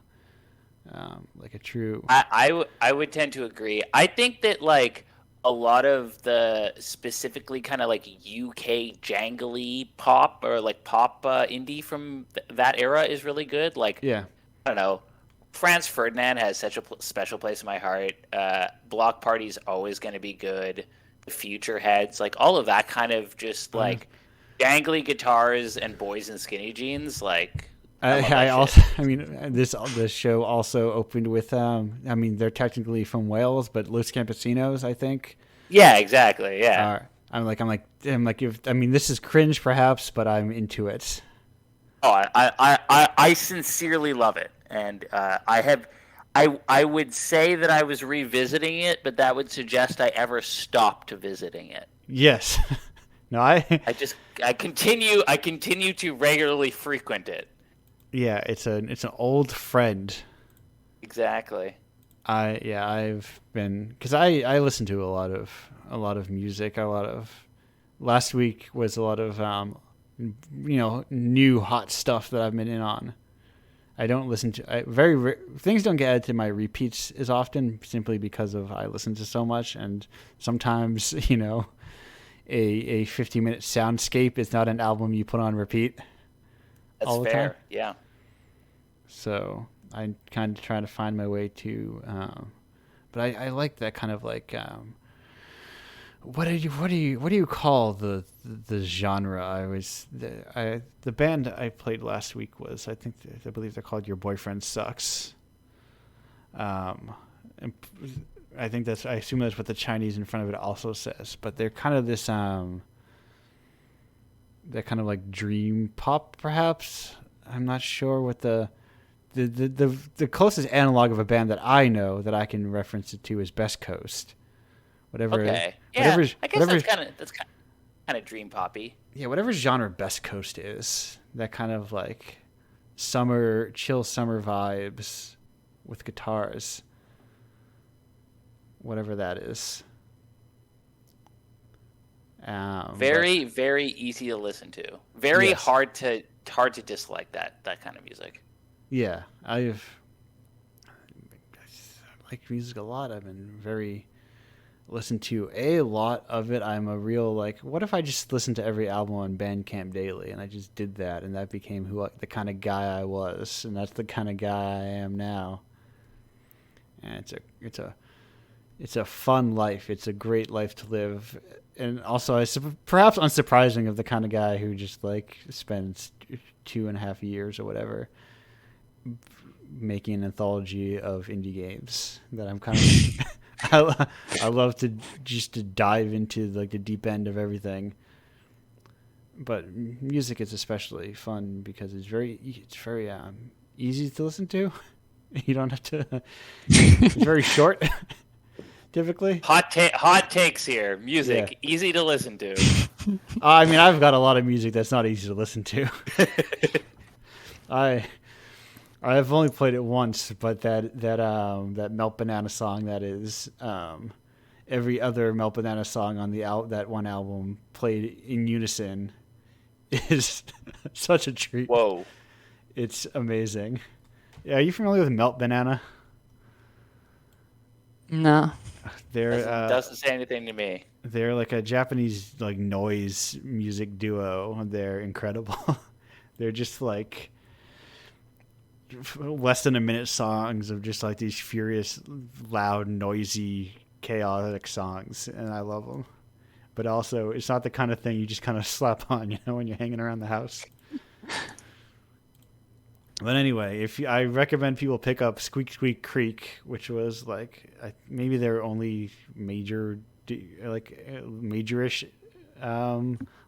like a true.
I would tend to agree. I think that like a lot of the specifically kind of like UK jangly pop or like pop indie from that era is really good. Like
Yeah,
I don't know. Franz Ferdinand has such a special place in my heart. Block Party's always going to be good. The Future Heads, like all of that kind of just like jangly guitars and boys in skinny jeans. Like
I also, I mean, this show also opened with, I mean, they're technically from Wales, but Los Campesinos, I think.
Yeah, exactly. Yeah.
I'm like, this is cringe perhaps, but I'm into it.
Oh, I sincerely love it, and I would say that I was revisiting it, but that would suggest I ever stopped visiting it.
Yes. No, I
continue to regularly frequent it.
Yeah, it's an old friend.
Exactly.
I've been, because I listen to a lot of music. Last week was a lot of new hot stuff that I've been in on. I don't listen to things don't get added to my repeats as often, simply because of I listen to so much, and sometimes a 50-minute soundscape is not an album you put on repeat.
That's
all the
fair.
time.
Yeah.
So I kind of try to find my way to, but I like that kind of like, what do you call the genre? The band I played last week was, I believe they're called Your Boyfriend Sucks. And I assume that's what the Chinese in front of it also says, but they're kind of this that kind of like dream pop, perhaps. I'm not sure what the closest analog of a band that I know that I can reference it to is Best Coast.
Okay. Yeah,
Whatever,
I guess
whatever,
that's kind of dream poppy.
yeah, whatever genre Best Coast is, that kind of like chill summer vibes with guitars, whatever that is.
Very, very easy to listen to. Very
Yes.
hard to dislike that kind of music.
Yeah, I like music a lot. I've been very listened to a lot of it. I'm a real like, what if I just listened to every album on Bandcamp daily, and I just did that, and that became the kind of guy I was, and that's the kind of guy I am now. And it's a fun life. It's a great life to live, and also perhaps unsurprising of the kind of guy who just like spends 2.5 years or whatever making an anthology of indie games that I'm kind of I love to dive into like the deep end of everything. But music is especially fun because it's very easy to listen to. You don't have to. It's very short, typically.
Hot takes here. Music easy to listen to.
I mean, I've got a lot of music that's not easy to listen to. I've only played it once, but that Melt Banana song that is every other Melt Banana song on that one album played in unison is such a treat.
Whoa.
It's amazing. Yeah, are you familiar with Melt Banana?
No.
Doesn't say anything to me.
They're like a Japanese like noise music duo. They're incredible. They're just like less than a minute songs of just like these furious, loud, noisy, chaotic songs, and I love them. But also, it's not the kind of thing you just kind of slap on, when you're hanging around the house. But anyway, I recommend people pick up Squeak Squeak Creek, which was like maybe their only majorish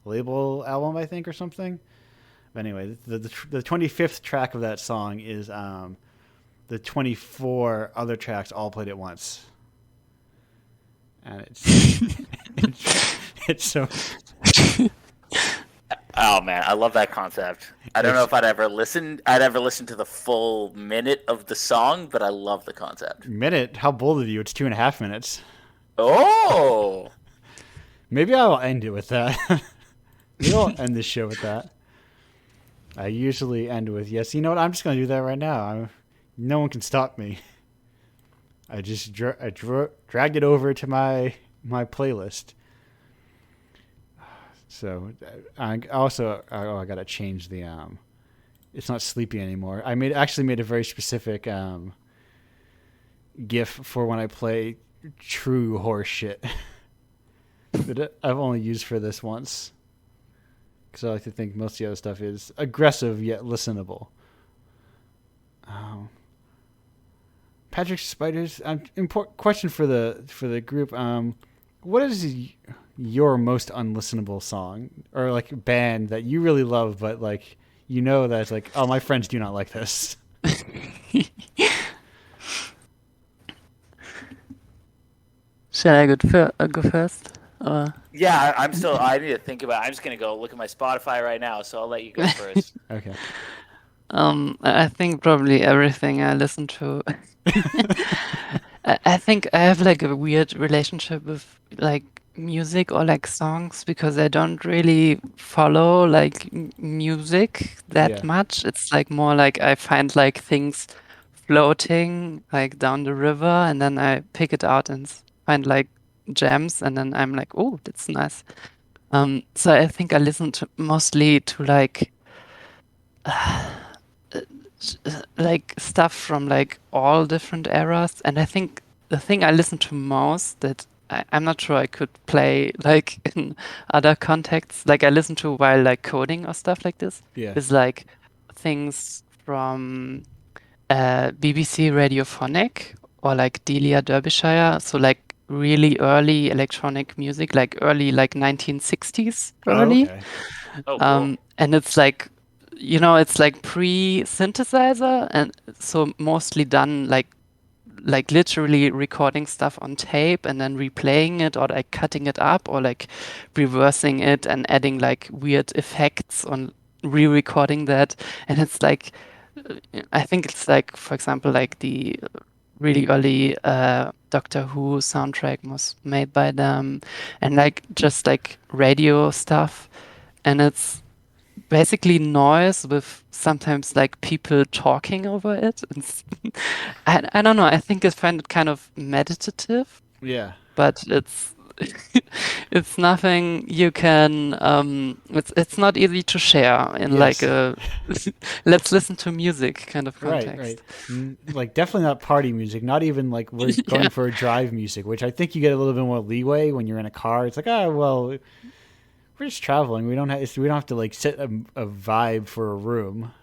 label album, I think, or something. But anyway, the 25th track of that song is the 24 other tracks all played at once, and it's so.
Oh man, I love that concept. I don't know if I'd ever listen to the full minute of the song, but I love the concept.
Minute? How bold of you! It's 2.5 minutes.
Oh.
Maybe I'll end it with that. Maybe I'll end this show with that. I usually end with, yes, you know what? I'm just going to do that right now. No one can stop me. I just dragged it over to my playlist. So I also I got to change the it's not sleepy anymore. I actually made a very specific GIF for when I play true horse shit that I've only used for this once. Because I like to think most of the other stuff is aggressive yet listenable. Patrick Spiders, important question for the group. What is your most unlistenable song or like band that you really love, but like that it's like, oh, my friends do not like this?
Shall I go first?
Yeah, I need to think about it. I'm just going to go look at my Spotify right now, so I'll let you go first.
Okay.
I think probably everything I listen to. I think I have like a weird relationship with like music or like songs because I don't really follow like music that much. It's like more like I find like things floating like down the river and then I pick it out and find like gems and then I'm like, oh, that's nice. So I think I listen to mostly to like stuff from like all different eras, and I think the thing I listen to most that I'm not sure I could play like in other contexts, like I listen to while like coding or stuff like this, is like things from BBC Radiophonic or like Delia Derbyshire, so like really early electronic music, like early like 1960s early.
Oh, okay.
Oh, cool.
And it's like, it's like pre-synthesizer, and so mostly done like literally recording stuff on tape and then replaying it, or like cutting it up, or like reversing it and adding like weird effects on re-recording that. And it's like, I think it's like, for example, like the really early Doctor Who soundtrack was made by them, and like just like radio stuff. And it's basically noise with sometimes like people talking over it. I don't know. I think I find it kind of meditative,
Yeah.
but it's it's nothing you can. It's not easy to share in like
Yes.
a let's listen to music kind of
Right,
context.
right. Like definitely not party music. Not even like we're
Yeah.
going for a drive music, which I think you get a little bit more leeway when you're in a car. It's like, oh well, we're just traveling. We don't have to like set a vibe for a room.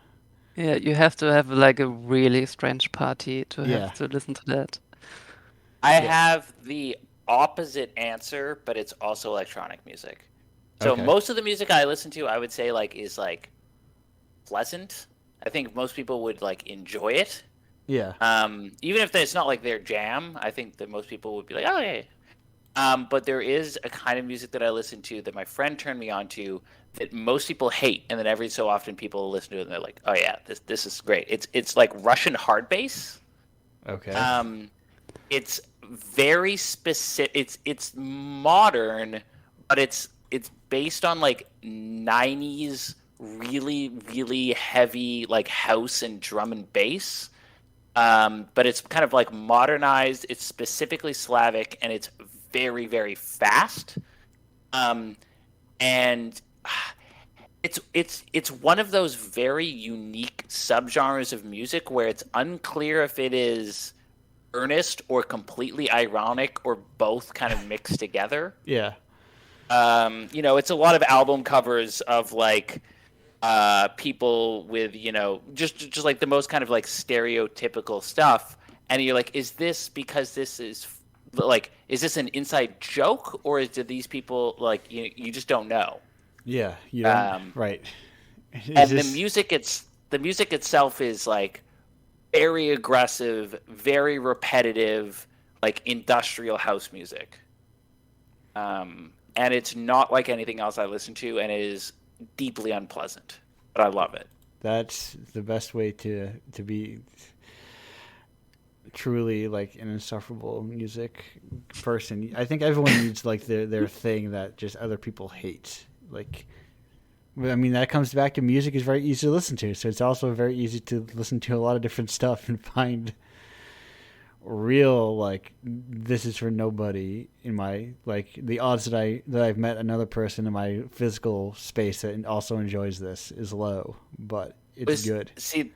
Yeah, you have to have like a really strange party to have
Yeah,
to listen to that.
I
yeah.
have the opposite answer, but it's also electronic music. So
Okay.
most of the music I listen to, I would say like is like pleasant. I think most people would like enjoy it.
Yeah.
Even if it's not like their jam, I think that most people would be like, oh yeah. But there is a kind of music that I listen to that my friend turned me on to that most people hate, and then every so often people listen to it and they're like, oh yeah, this is great. It's like Russian hard bass.
Okay.
Um, it's very specific. It's modern, but it's based on like 90s really really heavy like house and drum and bass. But it's kind of like modernized. It's specifically Slavic, and it's very very fast. Um, and it's one of those very unique subgenres of music where it's unclear if it is earnest or completely ironic or both kind of mixed together.
Yeah.
It's a lot of album covers of like people with just like the most kind of like stereotypical stuff, and you're like, is this because this is like, is this an inside joke, or do these people like you just don't know?
Yeah. You don't.
Um,
Right. Is
and
this?
the music itself is like very aggressive, very repetitive, like industrial house music. And it's not like anything else I listen to, and it is deeply unpleasant, but I love it.
That's the best way to be truly like an insufferable music person. I think everyone needs like their thing that just other people hate. Like, I mean, that comes back to music is very easy to listen to, so it's also very easy to listen to a lot of different stuff and find real like this is for nobody in my like the odds that I've met another person in my physical space that also enjoys this is low, but it's good.
See,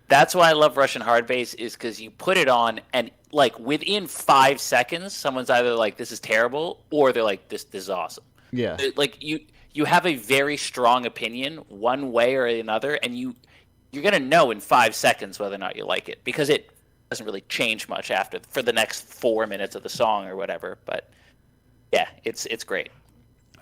that's why I love Russian hard bass, is because you put it on and like within 5 seconds, someone's either like, "This is terrible," or they're like, "This is awesome."
Yeah,
Like you have a very strong opinion one way or another, and you're gonna know in 5 seconds whether or not you like it, because it doesn't really change much after for the next 4 minutes of the song or whatever. But yeah, it's great.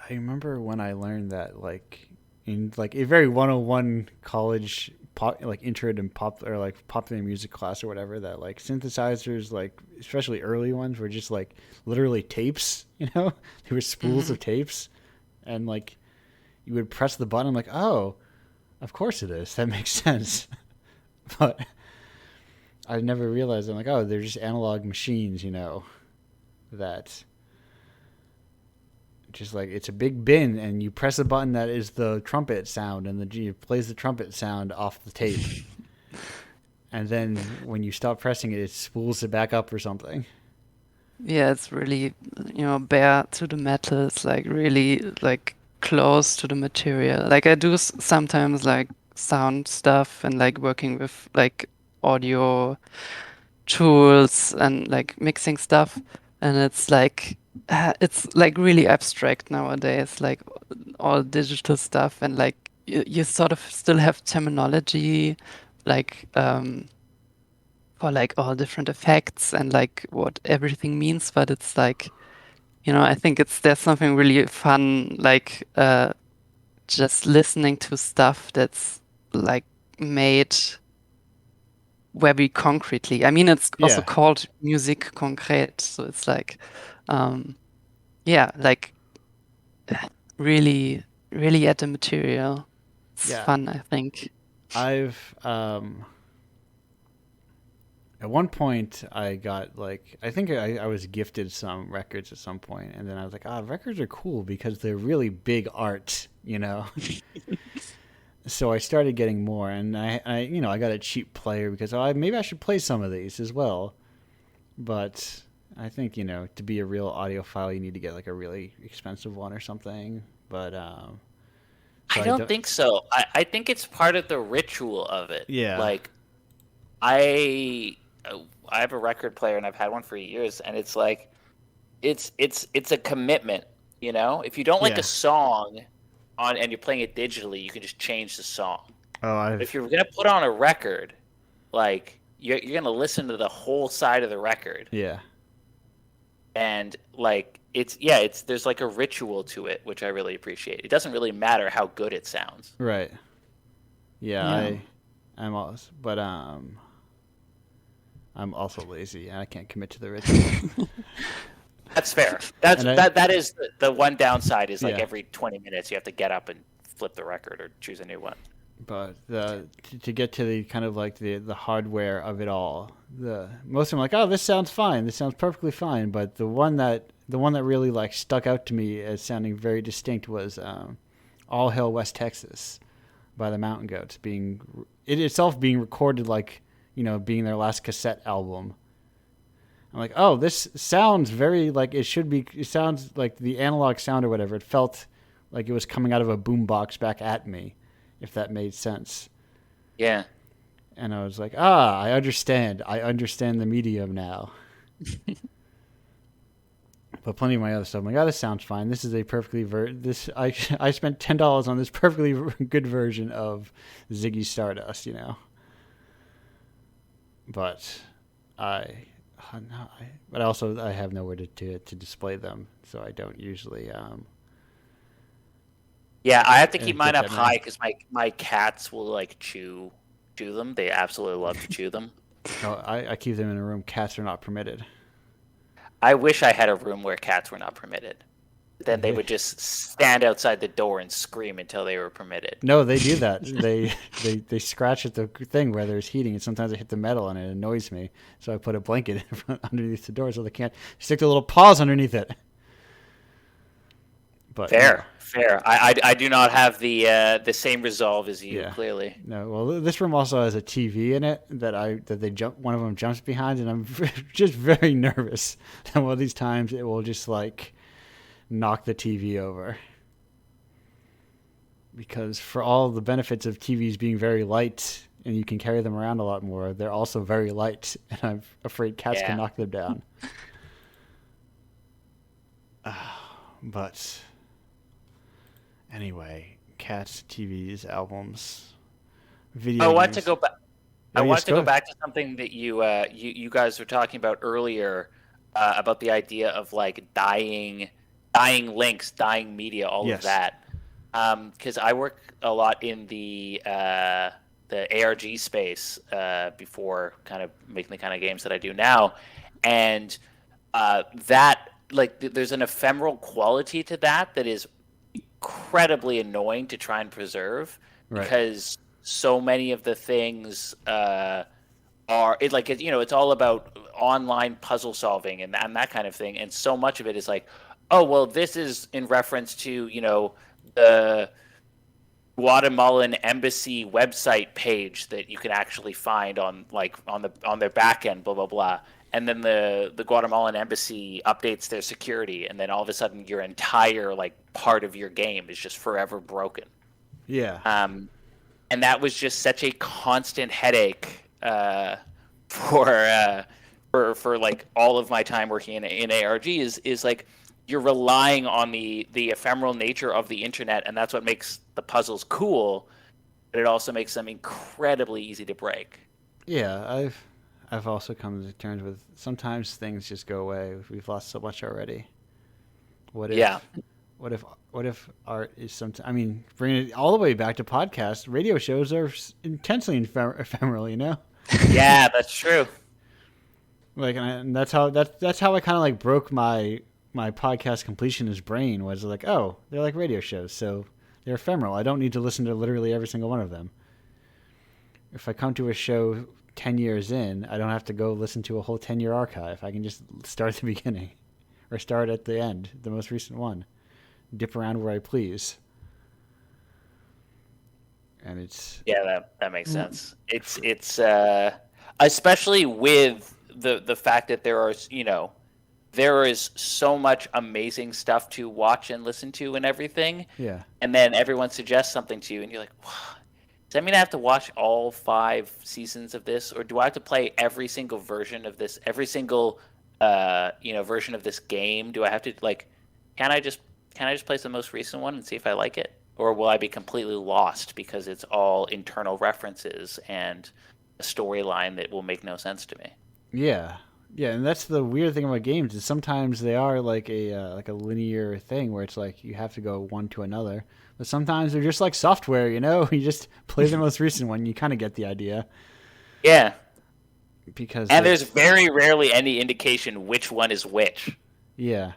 I remember when I learned that like in like a very 101 college pop, like intro to pop or like popular music class or whatever, that like synthesizers, like especially early ones, were just like literally tapes. They were spools
Hmm.
of tapes, and like you would press the button. I'm like, oh, of course it is. That makes sense. But I never realized. I'm like, oh, they're just analog machines. That just like it's a big bin, and you press a button that is the trumpet sound, and it plays the trumpet sound off the tape, and then when you stop pressing it, it spools it back up or something.
Yeah, it's really, bare to the metal. It's like really like close to the material. Like I do sometimes like sound stuff and like working with like audio tools and like mixing stuff, and it's like really abstract nowadays, like all digital stuff, and like you sort of still have terminology, like for like all different effects and like what everything means, but it's like, I think there's something really fun, like just listening to stuff that's like made very concretely. I mean, it's also
Yeah.
called musique concrète, so it's like, yeah, like really, really at the material. It's
Yeah.
fun, I think.
I've at one point I got like I think I was gifted some records at some point, and then I was like, records are cool because they're really big art, you know. So I started getting more, and I got a cheap player because maybe I should play some of these as well. But I think to be a real audiophile, you need to get like a really expensive one or something. But so
I
I
don't
don't.
think so. I think it's part of the ritual of it.
Yeah,
Like I I have a record player and I've had one for years, and it's like it's a commitment, you know? If you don't like a
yeah.
song on and you're playing it digitally, you can just change the song.
Oh,
But if you're gonna put on a record, like you're gonna listen to the whole side of the record,
yeah,
and like it's there's like a ritual to it, which I really appreciate. It doesn't really matter how good it sounds.
right. Yeah,
Yeah.
I'm also, but I'm also lazy and I can't commit to the ritual.
That's fair. That's
And I
that is the one downside is like
yeah,
every 20 minutes you have to get up and flip the record or choose a new one.
but to get to the kind of like the hardware of it all, the most of them are like, oh, this sounds fine, this sounds perfectly fine. But the one that really like stuck out to me as sounding very distinct was "All Hail West Texas" by the Mountain Goats, being it itself being recorded like being their last cassette album. I'm like, oh, this sounds very like it should be. It sounds like the analog sound or whatever. It felt like it was coming out of a boombox back at me, if that made sense.
Yeah.
And I was like, I understand. I understand the medium now. But plenty of my other stuff, I'm like, this sounds fine. This is a perfectly this. I spent $10 on this perfectly good version of Ziggy Stardust. But I no, but also I have nowhere to display them, so I don't usually
Yeah, I have to keep
get
mine up
that many.
high because my cats will like chew them. They absolutely love to chew them.
No, I keep them in a room. Cats are not permitted.
I wish I had a room where cats were not permitted. Then they
They,
would just stand outside the door and scream until they were permitted.
no, they do that. They scratch at the thing where there's heating, and sometimes I hit the metal and it annoys me. So I put a blanket in front, underneath the door so they can't stick their little paws underneath it. But no,
Fair, fair. I do not have the same resolve as you,
yeah.
clearly.
No, well, this room also has a TV in it that they jump. One of them jumps behind, and I'm just very nervous. And one of these times, it will just like knock the TV over. Because for all the benefits of TVs being very light and you can carry them around a lot more, they're also very light, and I'm afraid cats can
Yeah.
knock them down. But anyway, cats, TVs, albums,
I
video
want to
games.
go back. I
Oh, yes,
want to go
go.
back to something that you guys were talking about earlier about the idea of like dying links, dying media, all of
Yes.
that. Because I work a lot in the ARG space before kind of making the kind of games that I do now, and that like there's an ephemeral quality to that is incredibly annoying to try and preserve
Right.
because so many of the things are it like it's all about online puzzle solving and that kind of thing, and so much of it is like, oh well, this is in reference to the Guatemalan embassy website page that you can actually find on like on their back end, blah blah blah. And then the Guatemalan embassy updates their security, and then all of a sudden your entire like part of your game is just forever broken.
Yeah.
And that was just such a constant headache for for like all of my time working in ARG is like you're relying on the ephemeral nature of the internet, and that's what makes the puzzles cool, but it also makes them incredibly easy to break.
Yeah. I've also come to terms with sometimes things just go away. We've lost so much already. What
Yeah.
if What if art is sometimes? I mean, bringing it all the way back to podcasts, radio shows are intensely ephemeral. You know.
Yeah, that's true.
Like, and that's how I kind of like broke my podcast completionist brain. Was like, oh, they're like radio shows, so they're ephemeral. I don't need to listen to literally every single one of them. If I come to a show 10 years in, I don't have to go listen to a whole 10-year archive. I can just start at the beginning or start at the end, the most recent one. Dip around where I please. And it's...
Yeah, that makes sense. It's especially with the fact that there is so much amazing stuff to watch and listen to and everything.
Yeah.
And then everyone suggests something to you and you're like, wow, does that mean I have to watch all 5 seasons of this, or do I have to play every single version of this, every single version of this game? Do I have to can I just play the most recent one and see if I like it? Or will I be completely lost because it's all internal references and a storyline that will make no sense to me?
Yeah. Yeah, and that's the weird thing about games is sometimes they are like a linear thing where it's like you have to go one to another. But sometimes they're just like software, you know? You just play the most recent one. You kind of get the idea.
Yeah.
And
there's very rarely any indication which one is which.
Yeah.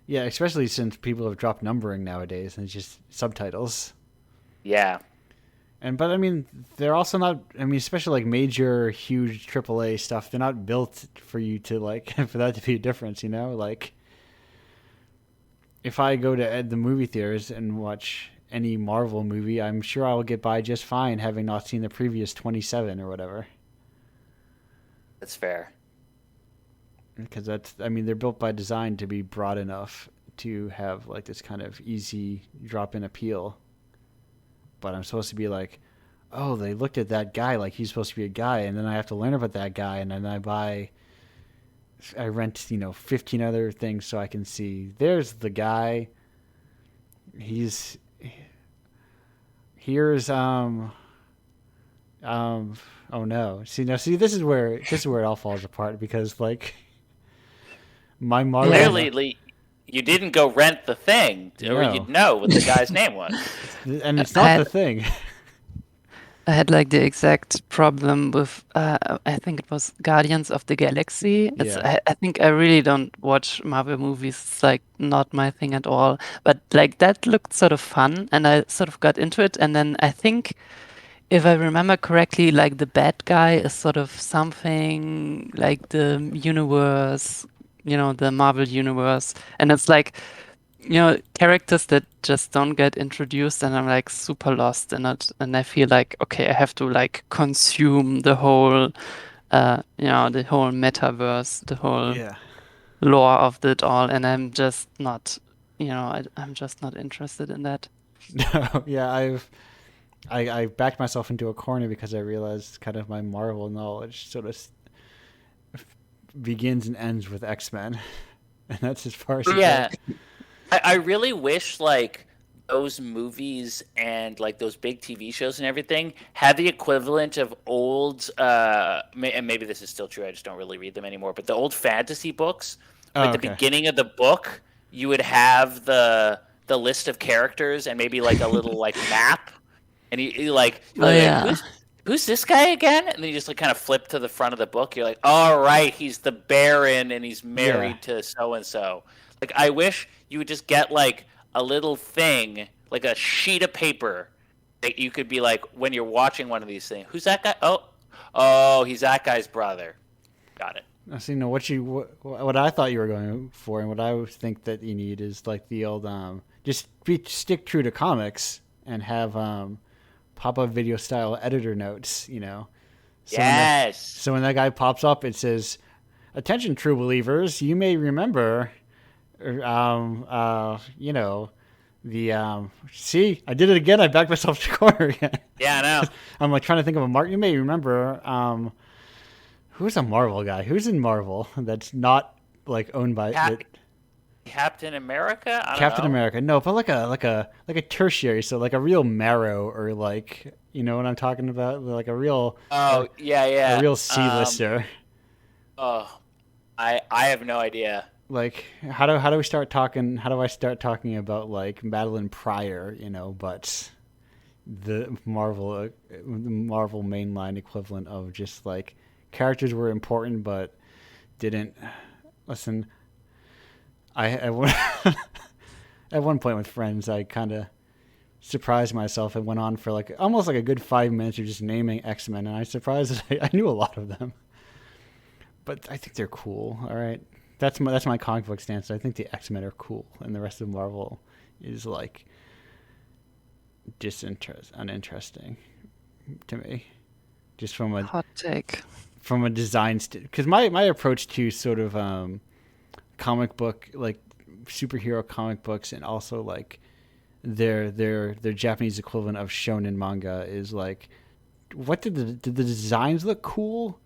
Yeah, especially since people have dropped numbering nowadays and it's just subtitles.
Yeah.
But I mean, they're also not, I mean, especially like major, huge AAA stuff, they're not built for you to like, for that to be a difference, you know? Like, if I go to the movie theaters and watch any Marvel movie, I'm sure I will get by just fine having not seen the previous 27 or whatever.
That's fair.
Because they're built by design to be broad enough to have like this kind of easy drop-in appeal. But I'm supposed to be like, oh, they looked at that guy like he's supposed to be a guy, and then I have to learn about that guy, and then I rent 15 other things so I can see there's the guy. Here's oh no. See this is where it all falls apart because like my Marvel.
Clearly, you didn't go rent the thing, or you'd know what the guy's name was.
And it's not the thing.
I had like the exact problem with I think it was Guardians of the Galaxy. I think I really don't watch Marvel movies. It's like not my thing at all. But like that looked sort of fun, and I sort of got into it. And then I think, if I remember correctly, like the bad guy is sort of something like the universe, the Marvel universe, and it's like, characters that just don't get introduced, and I'm like super lost in it, and I feel like, okay, I have to like consume the whole, the whole metaverse, the whole lore of it all, and I'm just not, I'm just not interested in that.
No, yeah, I backed myself into a corner because I realized kind of my Marvel knowledge sort of begins and ends with X-Men, and that's as far as it goes.
I really wish like those movies and like those big TV shows and everything had the equivalent of old and maybe this is still true, I just don't really read them anymore, but the old fantasy books, like the beginning of the book, you would have the list of characters and maybe like a little like map, and you like, who's this guy again? And then you just like kind of flip to the front of the book. You're like, all right, he's the Baron and he's married to so and so. Like, I wish you would just get like a little thing, like a sheet of paper that you could be like, when you're watching one of these things, who's that guy? Oh, he's that guy's brother. Got it.
So, what I thought you were going for, and what I think that you need is like the old stick true to comics and have pop-up video style editor notes, So when that guy pops up, it says, "Attention, true believers, you may remember, see, I did it again. I backed myself to the corner again."
Yeah, I know.
I'm like trying to think of a Mark. You may remember, who's a Marvel guy? Who's in Marvel that's not like owned by
Captain America? I don't
Captain
know.
America. No, but like a tertiary, so like a real Marrow, or like, you know what I'm talking about? Like a real
yeah.
A real C-lister.
I have no idea.
like how do we start talking? How do I start talking about like Madeline Pryor? But the Marvel mainline equivalent of just like characters were important, but didn't listen. At one point with friends, I kind of surprised myself and went on for like almost like a good 5 minutes of just naming X-Men, and I surprised that I knew a lot of them. But I think they're cool. All right, that's my comic book stance. I think the X-Men are cool, and the rest of Marvel is like uninteresting to me. Just from a
Hot take.
from a design because my approach to sort of comic book like superhero comic books and also like their Japanese equivalent of shonen manga is like, what did the designs look cool?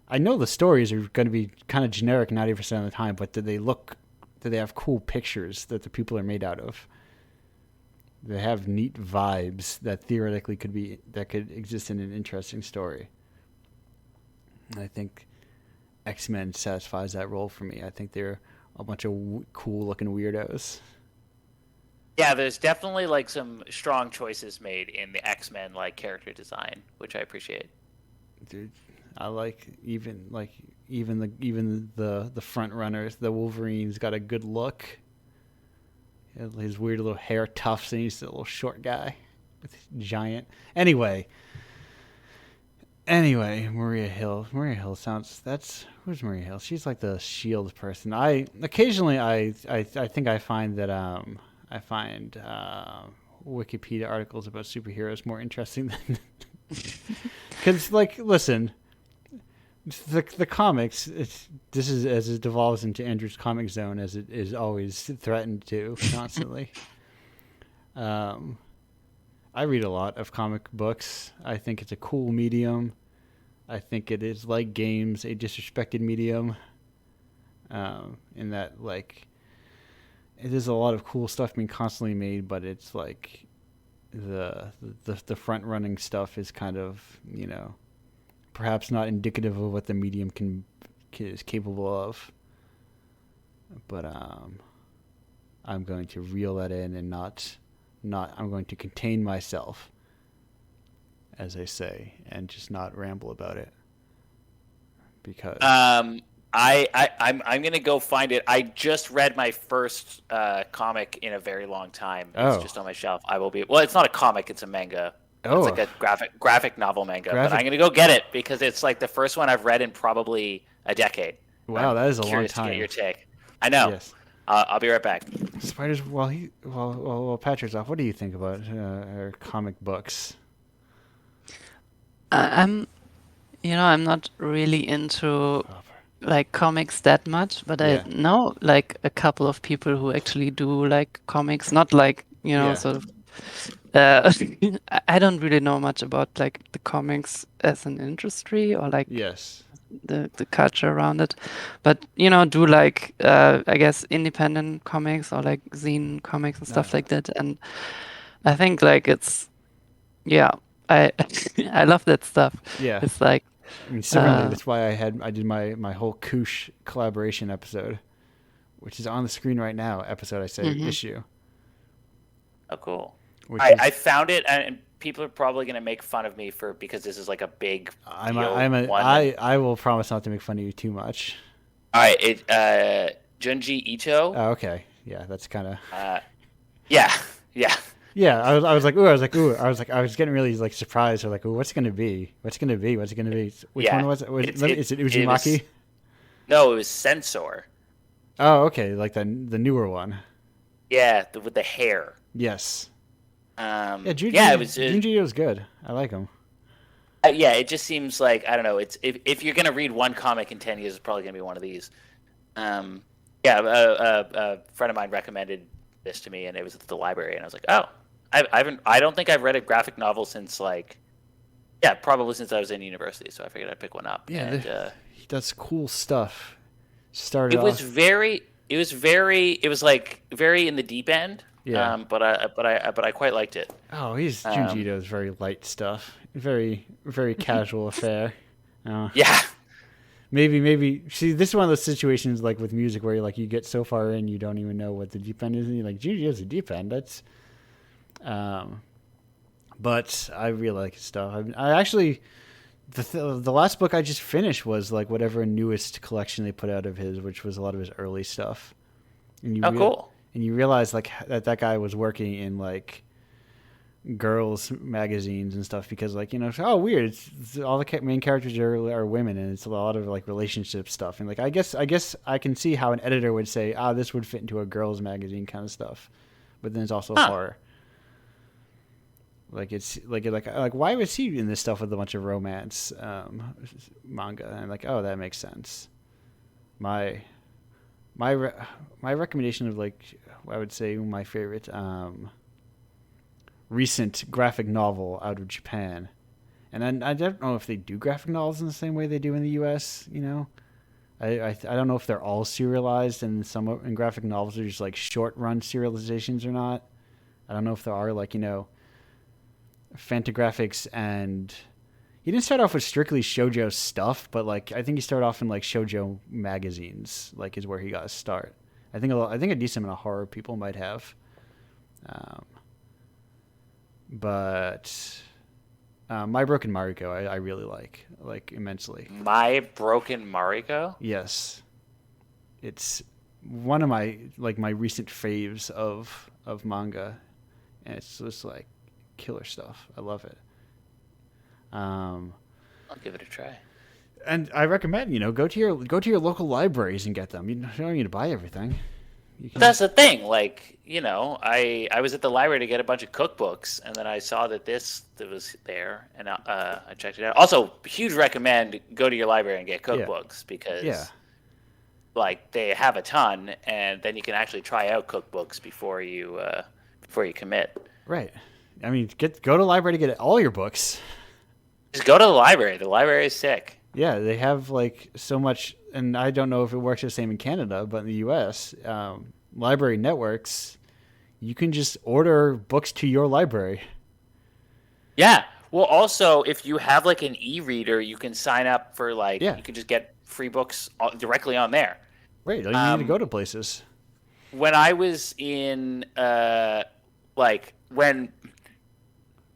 I know the stories are going to be kind of generic 90% of the time, but did they have cool pictures that the people are made out of? They have neat vibes that theoretically could exist in an interesting story. And I think X-Men satisfies that role for me. I think they're a bunch of cool looking weirdos.
Yeah, there's definitely like some strong choices made in the X-Men like character design, which I appreciate.
Dude, I like even the front runners. The Wolverine's got a good look. His weird little hair tufts, and he's a little short guy with giant. Anyway, Maria Hill. Maria Hill sounds. Who's Maria Hill? She's like the Shield person. Occasionally I think I find that I find Wikipedia articles about superheroes more interesting than because like listen. The comics, this is as it devolves into Andrew's comic zone as it is always threatened to constantly. I read a lot of comic books. I think it's a cool medium. I think it is like games, a disrespected medium. In that like, it is a lot of cool stuff being constantly made, but it's like the front running stuff is kind of perhaps not indicative of what the medium is capable of. But I'm going to reel that in and not I'm going to contain myself, as I say, and just not ramble about it. Because
I'm gonna go find it. I just read my first comic in a very long time. It's just on my shelf. I will be. Well, it's not a comic. It's a manga.
Oh.
It's like a graphic novel manga. But I'm gonna go get it because it's like the first one I've read in probably a decade.
Wow, that is a long
Curious
time.
to get your take. I know.
Yes.
I'll be right back.
Spiders. While Patrick's off, what do you think about our comic books?
I'm not really into like comics that much, but
Yeah.
I know like a couple of people who actually do like comics, not like
Yeah.
sort of. I don't really know much about like the comics as an industry or like
Yes.
the culture around it, but do like I guess independent comics or like zine comics and stuff like that, and I think like it's I I love that stuff.
Yeah.
It's like
I mean, similarly, that's why I did my whole Koosh collaboration episode, which is on the screen right now. Issue.
Oh, cool.
Which
I found it, and people are probably going to make fun of me because this is like a big deal.
I will promise not to make fun of you too much.
All right, Junji Ito.
Oh, okay. Yeah, that's kind of.
Yeah.
Yeah, I was like, ooh. I was getting really like surprised. Or like, ooh, what's it gonna be? Which one was it? Is it Uzumaki?
No, it was Sensor.
Oh, okay, like the newer one.
Yeah, with the hair.
Yes.
Junji
Ito's good. I like him.
Yeah, it just seems like I don't know. It's if you're gonna read one comic in 10 years, it's probably gonna be one of these. A friend of mine recommended this to me, and it was at the library, and I was like, oh, I don't think I've read a graphic novel since probably since I was in university. So I figured I'd pick one up.
Yeah,
and,
he does cool stuff.
It was very in the deep end.
Yeah.
But I quite liked it.
Oh, Junji Ito's very light stuff. Very, very casual affair.
Yeah.
maybe. See, this is one of those situations like with music where you're like you get so far in you don't even know what the deep end is, and you're like, gee, there's a deep end. That's, but I really like his stuff. I actually the last book I just finished was like whatever newest collection they put out of his, which was a lot of his early stuff. And
Cool.
And you realize like that guy was working in like girls magazines and stuff because like oh weird it's all the main characters are women and it's a lot of like relationship stuff and like I guess I can see how an editor would say this would fit into a girls magazine kind of stuff, but then it's also horror. Like it's like why was he in this stuff with a bunch of romance manga and like that makes sense. My recommendation of like I would say my favorite recent graphic novel out of Japan, and I don't know if they do graphic novels in the same way they do in the U.S. I don't know if they're all serialized and some in graphic novels are just like short run serializations or not. I don't know if there are like Fantagraphics, and he didn't start off with strictly shoujo stuff, but like I think he started off in like shoujo magazines, like is where he got his start. I think a decent amount of horror people might have, but My Broken Mariko I really like immensely.
My Broken Mariko?
Yes, it's one of my my recent faves of manga, and it's just like killer stuff. I love it.
I'll give it a try.
And I recommend go to your local libraries and get them. You don't need to buy everything.
That's the thing. Like I was at the library to get a bunch of cookbooks, and then I saw that was there, and I checked it out. Also, huge recommend go to your library and get cookbooks because like they have a ton, and then you can actually try out cookbooks before you commit.
Right. I mean, go to the library to get all your books.
Just go to the library. The library is sick.
Yeah, they have like so much, and I don't know if it works the same in Canada, but in the U.S., library networks, you can just order books to your library.
Yeah. Well, also, if you have like an e-reader, you can sign up for you can just get free books directly on there.
Right. You need to go to places.
When I was in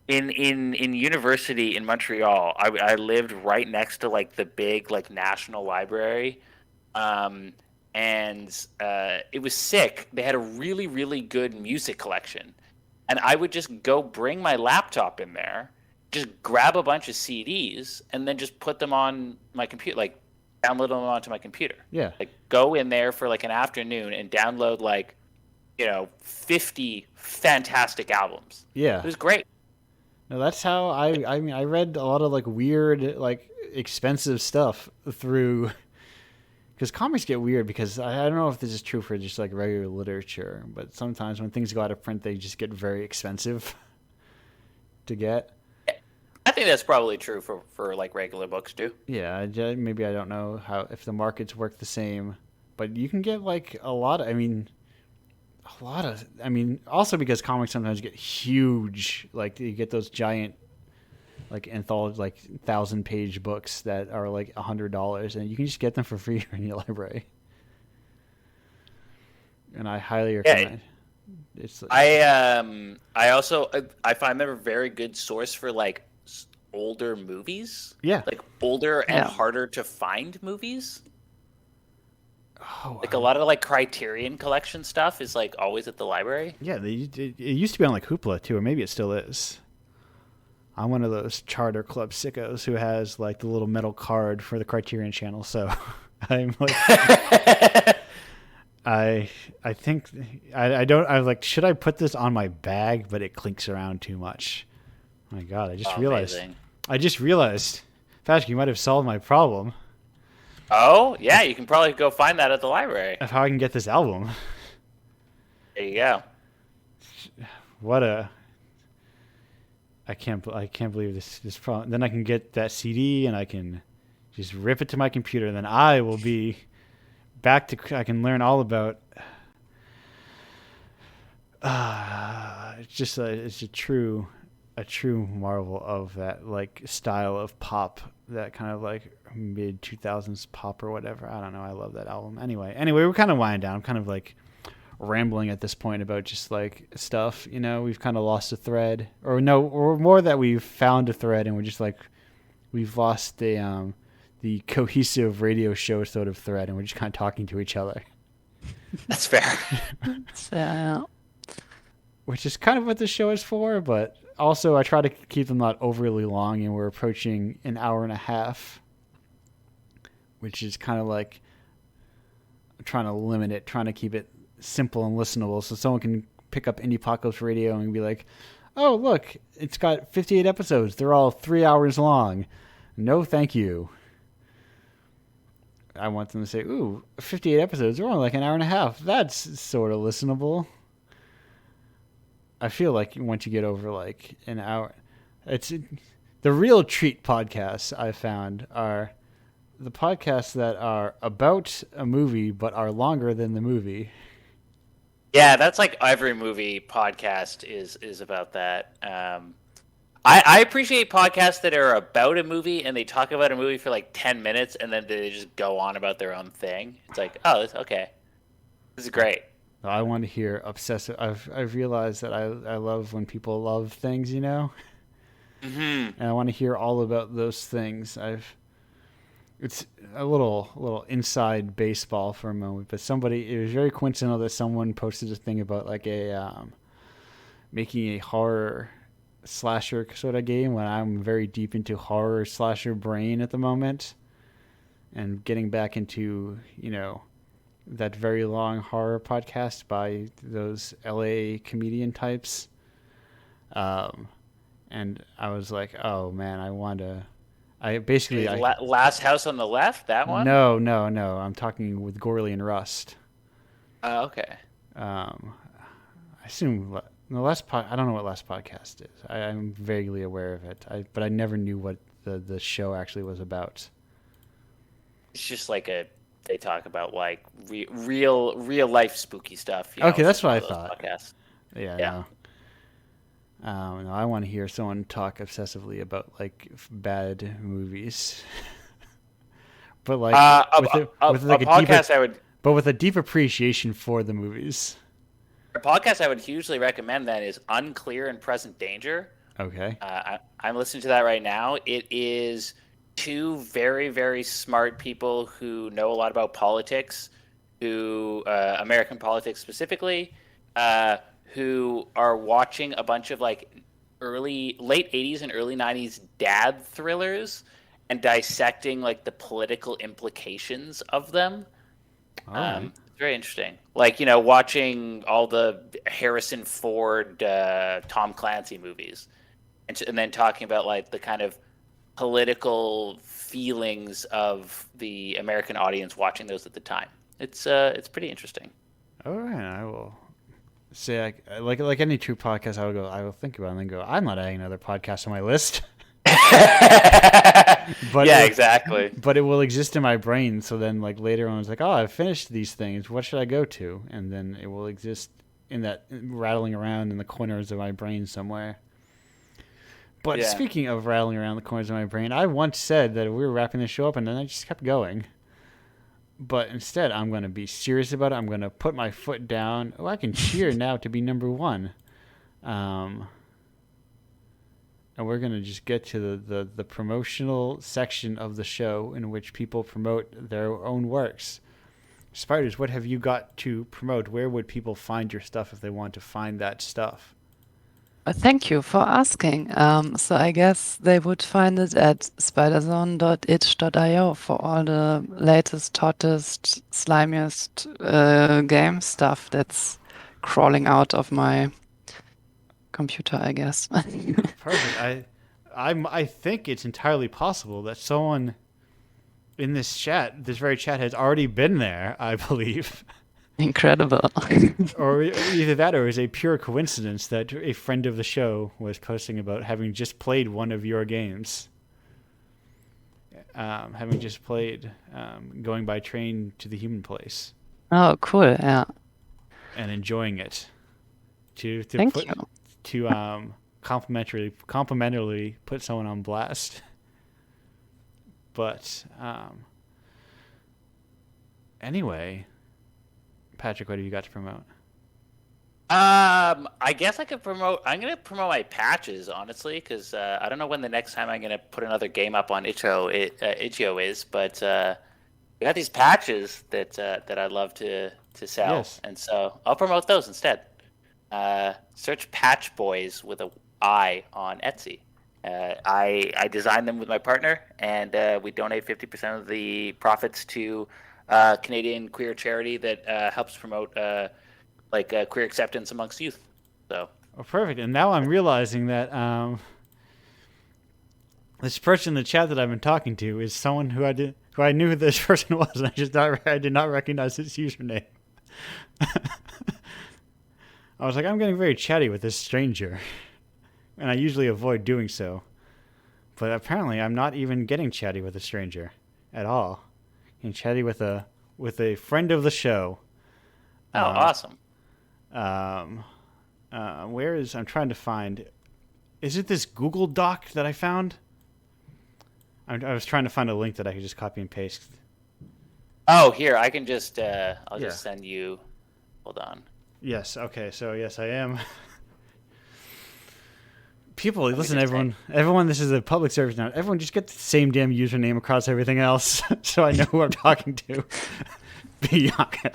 in university in Montreal, I lived right next to like the big like national library, and it was sick. They had a really, really good music collection, and I would just go bring my laptop in there, just grab a bunch of CDs, and then just put them on my computer, like download them onto my computer.
Yeah.
Like go in there for like an afternoon and download 50 fantastic albums.
Yeah.
It was great.
No, that's how I mean I read a lot of like weird like expensive stuff through, because comics get weird because I don't know if this is true for just like regular literature, but sometimes when things go out of print they just get very expensive to get.
I think that's probably true for like regular books too.
Yeah, maybe I don't know if the markets work the same, but you can get like also because comics sometimes get huge, like you get those giant like anthology, like 1,000-page books that are like $100, and you can just get them for free in your library. And I highly recommend. It's like,
I also I find them a very good source for like older movies.
Yeah,
like older and harder to find movies.
Oh,
like a lot of like Criterion Collection stuff is like always at the library.
Yeah, it used to be on like Hoopla too, or maybe it still is. I'm one of those charter club sickos who has like the little metal card for the Criterion channel, so I'm like I think I don't I was like, should I put this on my bag, but it clinks around too much. Oh my god, I just realized Patrick, you might have solved my problem.
Oh, yeah, you can probably go find that at the library.
Of how I can get this album.
There you go.
I can't believe this problem. Then I can get that CD and I can just rip it to my computer, and then I will be back to. I can learn all about. It's a true a true marvel of that like style of pop, that kind of like mid 2000s pop or whatever. I don't know. I love that album. Anyway, we're kind of winding down. I'm kind of like rambling at this point about just like stuff. We've kind of lost a thread, or no, or more that we've found a thread, and we're just like we've lost the cohesive radio show sort of thread, and we're just kind of talking to each other.
That's fair.
So, yeah.
Which is kind of what the show is for, but also I try to keep them not overly long, and we're approaching an hour and a half, which is kind of like trying to limit it, trying to keep it simple and listenable, so someone can pick up Indiepocalypse Radio and be like, oh, look, it's got 58 episodes. They're all 3 hours long. No, thank you. I want them to say, ooh, 58 episodes. They're only like an hour and a half. That's sort of listenable. I feel like once you get over like an hour, it's the real treat podcasts I've found are the podcasts that are about a movie but are longer than the movie.
Yeah, that's like every movie podcast is about that. I appreciate podcasts that are about a movie and they talk about a movie for like 10 minutes and then they just go on about their own thing. It's like, oh, okay. This is great.
I want to hear obsessive. I've realized that I love when people love things,
Mm-hmm.
and I want to hear all about those things. It's a little inside baseball for a moment, but it was very coincidental that someone posted a thing about like making a horror slasher sort of game when I'm very deep into horror slasher brain at the moment, and getting back into that very long horror podcast by those LA comedian types. And I was like, oh man,
Last House on the Left, that one?
No. I'm talking with Gorley and Rust.
Oh, okay.
I assume I don't know what last podcast is. I'm vaguely aware of it. But I never knew what the show actually was about.
It's just like they talk about like real life spooky stuff.
Okay, that's what I thought.
Podcasts.
Yeah. No, I want to hear someone talk obsessively about like bad movies, but like with a podcast with a deep appreciation for the movies.
A podcast I would hugely recommend then is Unclear and Present Danger.
Okay.
I'm listening to that right now. It is two very, very smart people who know a lot about politics, American politics specifically, who are watching a bunch of like late 80s and early 90s dad thrillers and dissecting like the political implications of them. It's very interesting. Like, watching all the Harrison Ford, Tom Clancy movies and then talking about like the kind of political feelings of the American audience watching those at the time. It's pretty interesting.
All right, I will say like any true podcast. I will think about it and then go, I'm not adding another podcast on my list.
But yeah, exactly.
But it will exist in my brain. So then, like later on, it's like, oh, I've finished these things. What should I go to? And then it will exist in that rattling around in the corners of my brain somewhere. But speaking of rattling around the corners of my brain, I once said that we were wrapping the show up, and then I just kept going. But instead, I'm going to be serious about it. I'm going to put my foot down. Oh, I can cheer now to be number one. And we're going to just get to the promotional section of the show in which people promote their own works. Spiders, what have you got to promote? Where would people find your stuff if they want to find that stuff?
Thank you for asking. So I guess they would find it at spiderzone.itch.io for all the latest, hottest, slimiest game stuff that's crawling out of my computer, I guess.
Perfect. I think it's entirely possible that someone in this very chat, has already been there, I believe.
Incredible.
Or either that or it was a pure coincidence that a friend of the show was posting about having just played one of your games. Having just played Going by Train to the Human Place.
Oh, cool, yeah.
And enjoying it.
Thank you.
complimentarily put someone on blast. But anyway, Patrick, what have you got to promote?
I guess I could promote. I'm gonna promote my patches, honestly, because I don't know when the next time I'm gonna put another game up on Itch.io is, but we got these patches that I'd love to sell,
Yes.
and so I'll promote those instead. Search Patch Boys with a I on Etsy. I designed them with my partner, and we donate 50% of the profits to Canadian queer charity that helps promote queer acceptance amongst youth. So.
Oh, perfect. And now I'm realizing that this person in the chat that I've been talking to is someone who I knew who this person was, and I did not recognize his username. I was like, I'm getting very chatty with this stranger, and I usually avoid doing so. But apparently, I'm not even getting chatty with a stranger at all. I'm chatty with a friend of the show.
Oh, awesome.
I'm trying to find, is it this Google Doc that I found? I was trying to find a link that I could just copy and paste.
Oh, here, I can just, I'll just send you, hold on.
Yes, okay, so yes, I am. People, listen, everyone, this is a public service now. Everyone just get the same damn username across everything else, so I know who I'm talking to. Bianca.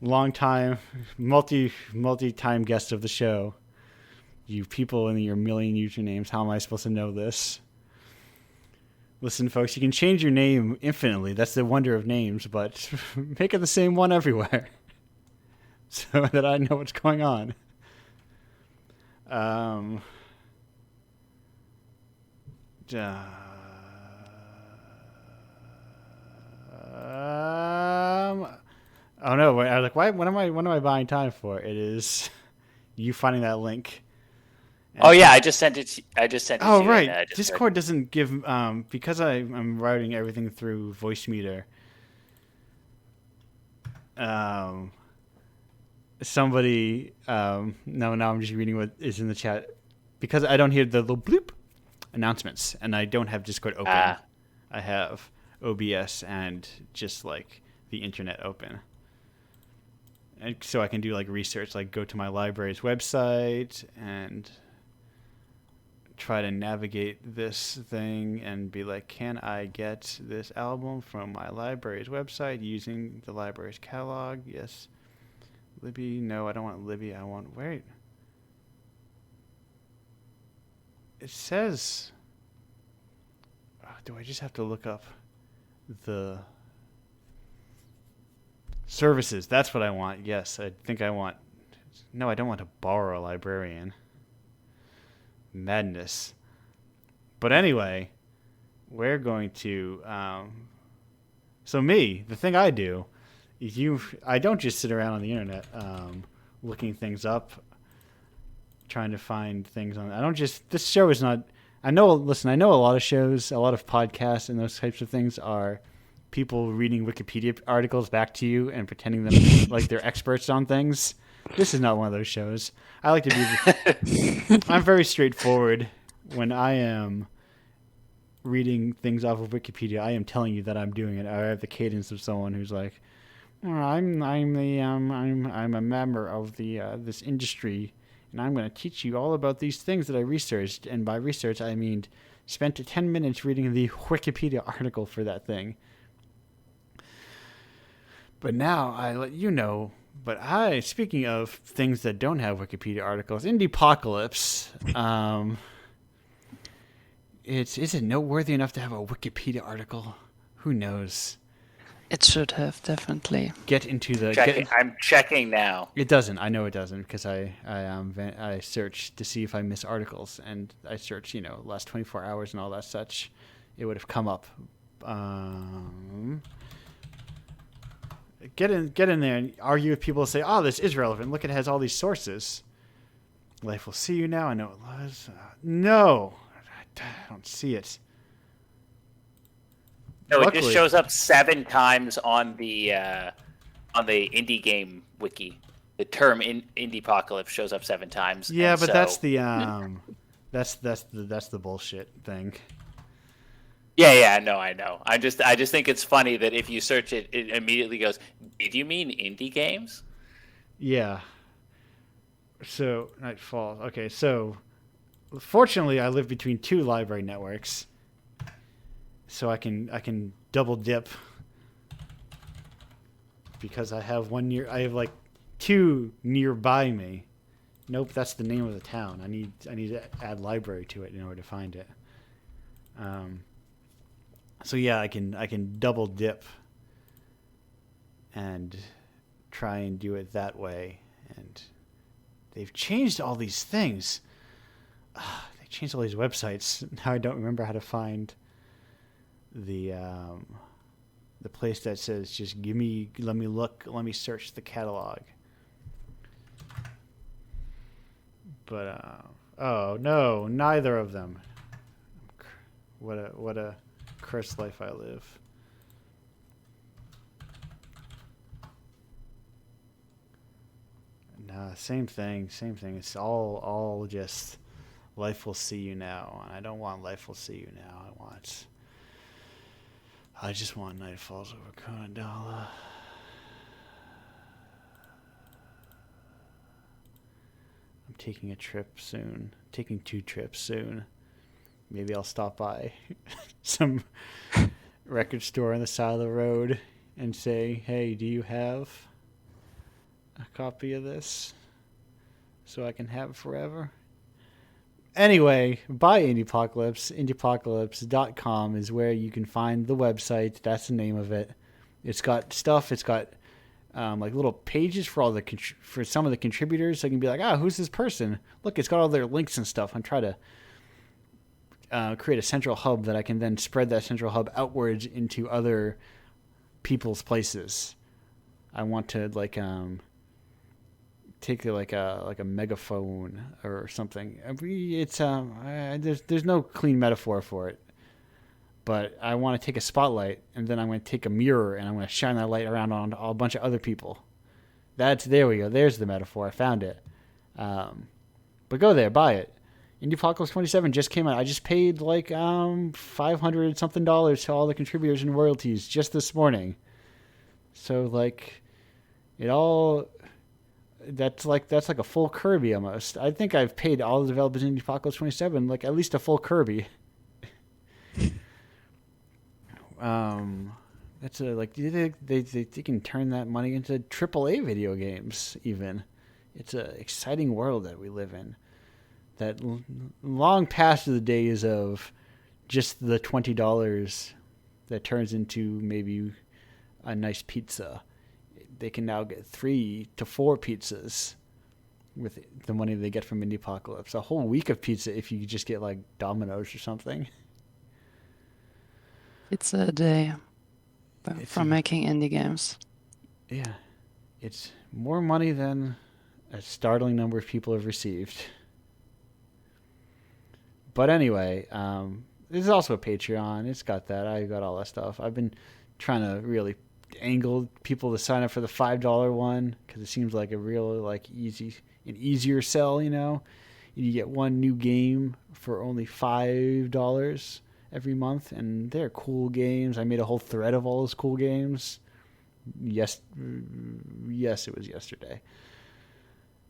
Long time, multi-time guest of the show. You people in your million usernames, how am I supposed to know this? Listen, folks, you can change your name infinitely. That's the wonder of names, but make it the same one everywhere so that I know what's going on. I don't know. I was like, why? What am I buying time for? It is you finding that link.
Oh yeah, I just sent it.
Oh right, Discord doesn't give because I'm routing everything through Voicemeter. Somebody no, now I'm just reading what is in the chat because I don't hear the little bloop announcements, and I don't have Discord open. I have OBS and just like the internet open. And so I can do like research, like go to my library's website and try to navigate this thing and be like, can I get this album from my library's website using the library's catalog? Yes. Libby? No, I don't want Libby. I want, wait. It says, do I just have to look up the services? That's what I want. Yes, I think I want, no, I don't want to borrow a librarian. Madness. But anyway, we're going to so me, the thing I do is I don't just sit around on the internet looking things up, trying to find things on. I don't just, this show is not, I know a lot of shows, a lot of podcasts and those types of things are people reading Wikipedia articles back to you and pretending them like they're experts on things. This is not one of those shows. I like to be... I'm very straightforward. When I am reading things off of Wikipedia, I am telling you that I'm doing it. I have the cadence of someone who's like, I'm a member of the this industry, and I'm going to teach you all about these things that I researched. And by research, I mean spent 10 minutes reading the Wikipedia article for that thing. But now I let you know. But speaking of things that don't have Wikipedia articles, Indiepocalypse, is it noteworthy enough to have a Wikipedia article? Who knows?
It should have, definitely.
Get into the...
I'm checking now.
It doesn't. I know it doesn't because I searched to see if I miss articles, and I searched, last 24 hours and all that such. It would have come up. Get in there and argue with people and say, oh, this is relevant. Look, it has all these sources. Life will see you now. I know it was. No, I don't see it.
No, luckily, it just shows up 7 times on the indie game wiki. the term Indiepocalypse shows up 7 times.
Yeah,
and
but
so,
that's the that's the bullshit thing.
yeah, no, I know. I just think it's funny that if you search it, it immediately goes, "Did you mean indie games?"
Yeah. So Nightfall. Okay, so fortunately, I live between 2 library networks, so I can double dip because I have one near. I have like 2 nearby me. Nope, that's the name of the town. I need to add library to it in order to find it. So yeah, I can double dip and try and do it that way. And they've changed all these things. They changed all these websites. Now I don't remember how to find the place that says just let me search the catalog. But oh no, neither of them. What a cursed life I live. Nah, same thing. It's all just life will see you now. I don't want life will see you now. I just want Night Falls over Konadala. I'm taking a trip soon. Taking 2 trips soon. Maybe I'll stop by some record store on the side of the road and say, "Hey, do you have a copy of this so I can have it forever?" Anyway, buy Indiepocalypse. Indiepocalypse.com is where you can find the website. That's the name of it. It's got stuff. It's got like little pages for all for some of the contributors. So you can be like, who's this person? Look, it's got all their links and stuff. I'm trying to create a central hub that I can then spread that central hub outwards into other people's places. I want to take like a megaphone or something. It's there's no clean metaphor for it, but I want to take a spotlight and then I'm going to take a mirror and I'm going to shine that light around on a bunch of other people. There we go. There's the metaphor. I found it. But go there, buy it. Indiepocalypse 27 just came out. I just paid like $500 something to all the contributors and royalties just this morning. So like it all that's like a full Kirby almost. I think I've paid all the developers in Indiepocalypse 27 like at least a full Kirby. That's they can turn that money into AAA video games even. It's an exciting world that we live in. That long past the days of just the $20 that turns into maybe a nice pizza. They can now get 3 to 4 pizzas with the money they get from Indiepocalypse. A whole week of pizza if you just get like Domino's or something.
It's a day from making indie games.
Yeah. It's more money than a startling number of people have received. But anyway, there's also a Patreon. It's got that. I got all that stuff. I've been trying to really angle people to sign up for the $5 one because it seems like a real easier sell. You get one new game for only $5 every month, and they're cool games. I made a whole thread of all those cool games. Yes, it was yesterday.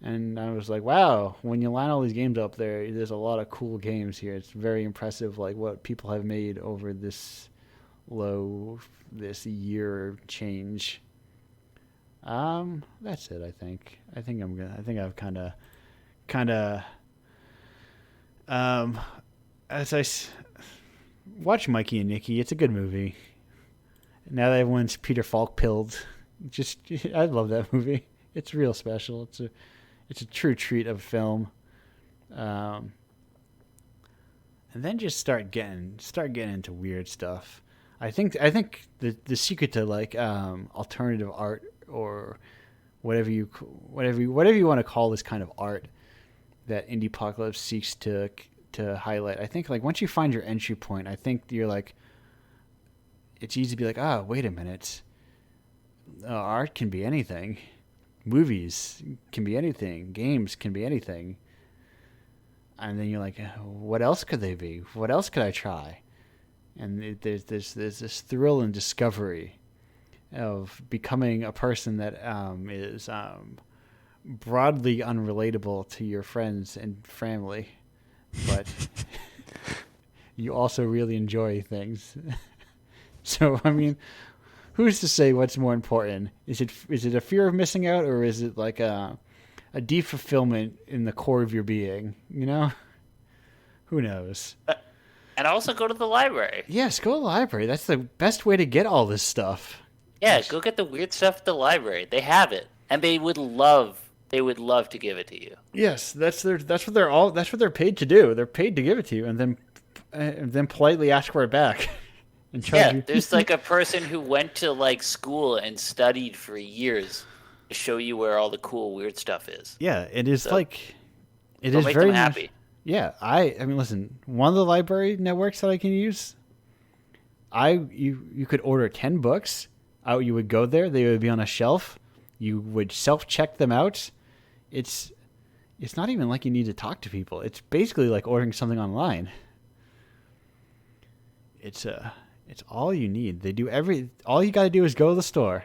And I was like, wow, when you line all these games up there's a lot of cool games here. It's very impressive, like what people have made over this year change. That's it, I think. I think I've kind of as I watch Mikey and Nikki. It's a good movie. Now that everyone's Peter Falk pilled, I love that movie. It's real special. It's a true treat of a film. And then just start getting into weird stuff. I think the secret to like alternative art or whatever you want to call this kind of art that Indiepocalypse seeks to highlight. I think like once you find your entry point, I think you're like it's easy to be like, wait a minute. Art can be anything. movies can be anything, games can be anything. And then you're like, what else could they be? What else could I try? And there's this thrill and discovery of becoming a person that is broadly unrelatable to your friends and family, but you also really enjoy things. So, I mean, who's to say what's more important? Is it a fear of missing out, or is it like a deep fulfillment in the core of your being? You know, who knows?
And also go to the library.
Yes, go to the library. That's the best way to get all this stuff.
Yeah, go get the weird stuff at the library. They have it, and they would love to give it to you.
Yes, that's what they're paid to do. They're paid to give it to you, and then politely ask for it back. And charge you.
There's like a person who went to like school and studied for years to show you where all the cool weird stuff is.
Yeah, it is like it
Go
is
make
very
them happy.
Yeah, I mean, listen, one of the library networks that I can use, you could order 10 books. You would go there, they would be on a shelf. You would self-check them out. It's not even like you need to talk to people. It's basically like ordering something online. It's all you need. They do all you got to do is go to the store.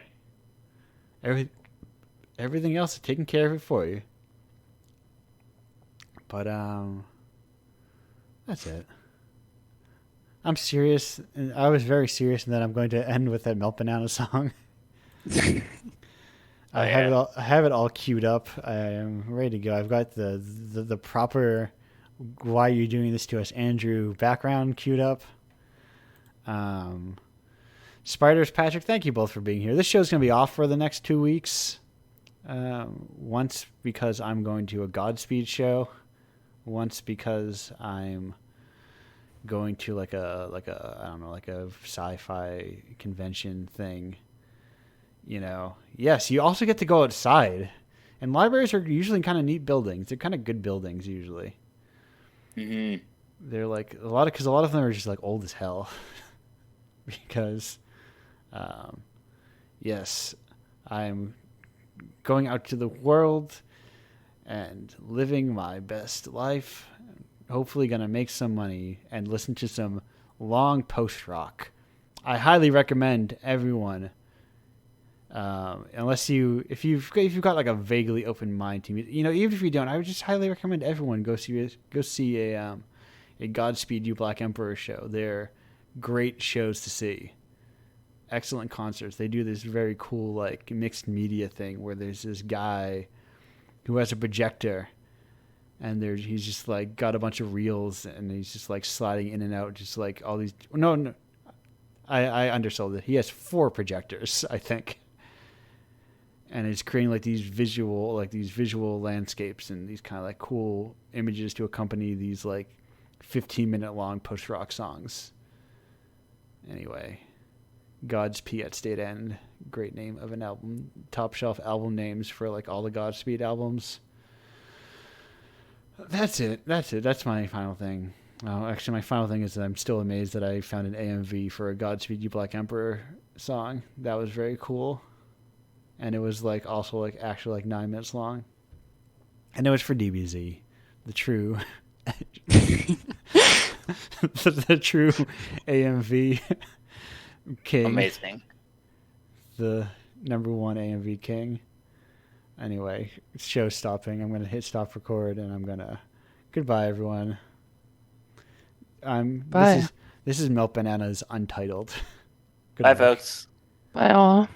Everything else is taking care of it for you. But that's it. I'm serious. I was very serious, and then I'm going to end with that Melt Banana song. I have it all queued up. I am ready to go. I've got the proper "Why Are You Doing This to Us, Andrew" background queued up. Spiders, Patrick, thank you both for being here. This show's going to be off for the next 2 weeks. Once because I'm going to a Godspeed show. Once because I'm going to like a I don't know, like a sci-fi convention thing. You know, yes, you also get to go outside, and libraries are usually kind of neat buildings. They're kind of good buildings usually.
Mm-hmm.
They're like a lot of them are just like old as hell. Because, yes, I'm going out to the world and living my best life. Hopefully going to make some money and listen to some long post-rock. I highly recommend everyone, if you've got like a vaguely open mind to music, you know, even if you don't, I would just highly recommend everyone go see a Godspeed You Black Emperor show. They're great shows to see. Excellent concerts. They do this very cool like mixed media thing where there's this guy who has a projector, and he's just like got a bunch of reels, and he's just like sliding in and out, just like all these. No, I undersold it. He has 4 projectors, I think, and he's creating like these visual landscapes and these kind of like cool images to accompany these like 15-minute long post rock songs. Anyway, Godspeed at State End. Great name of an album. Top shelf album names for like all the Godspeed albums. That's it. That's my final thing. Actually, my final thing is that I'm still amazed that I found an AMV for a Godspeed You Black Emperor song. That was very cool. And it was like also like actually like 9 minutes long. And it was for DBZ. The true the true AMV king.
Amazing.
The number 1 AMV king. Anyway, show's stopping. I'm going to hit stop record, and I'm going to... Goodbye, everyone.
Bye.
This is Melt Bananas Untitled.
Bye, folks.
Bye all.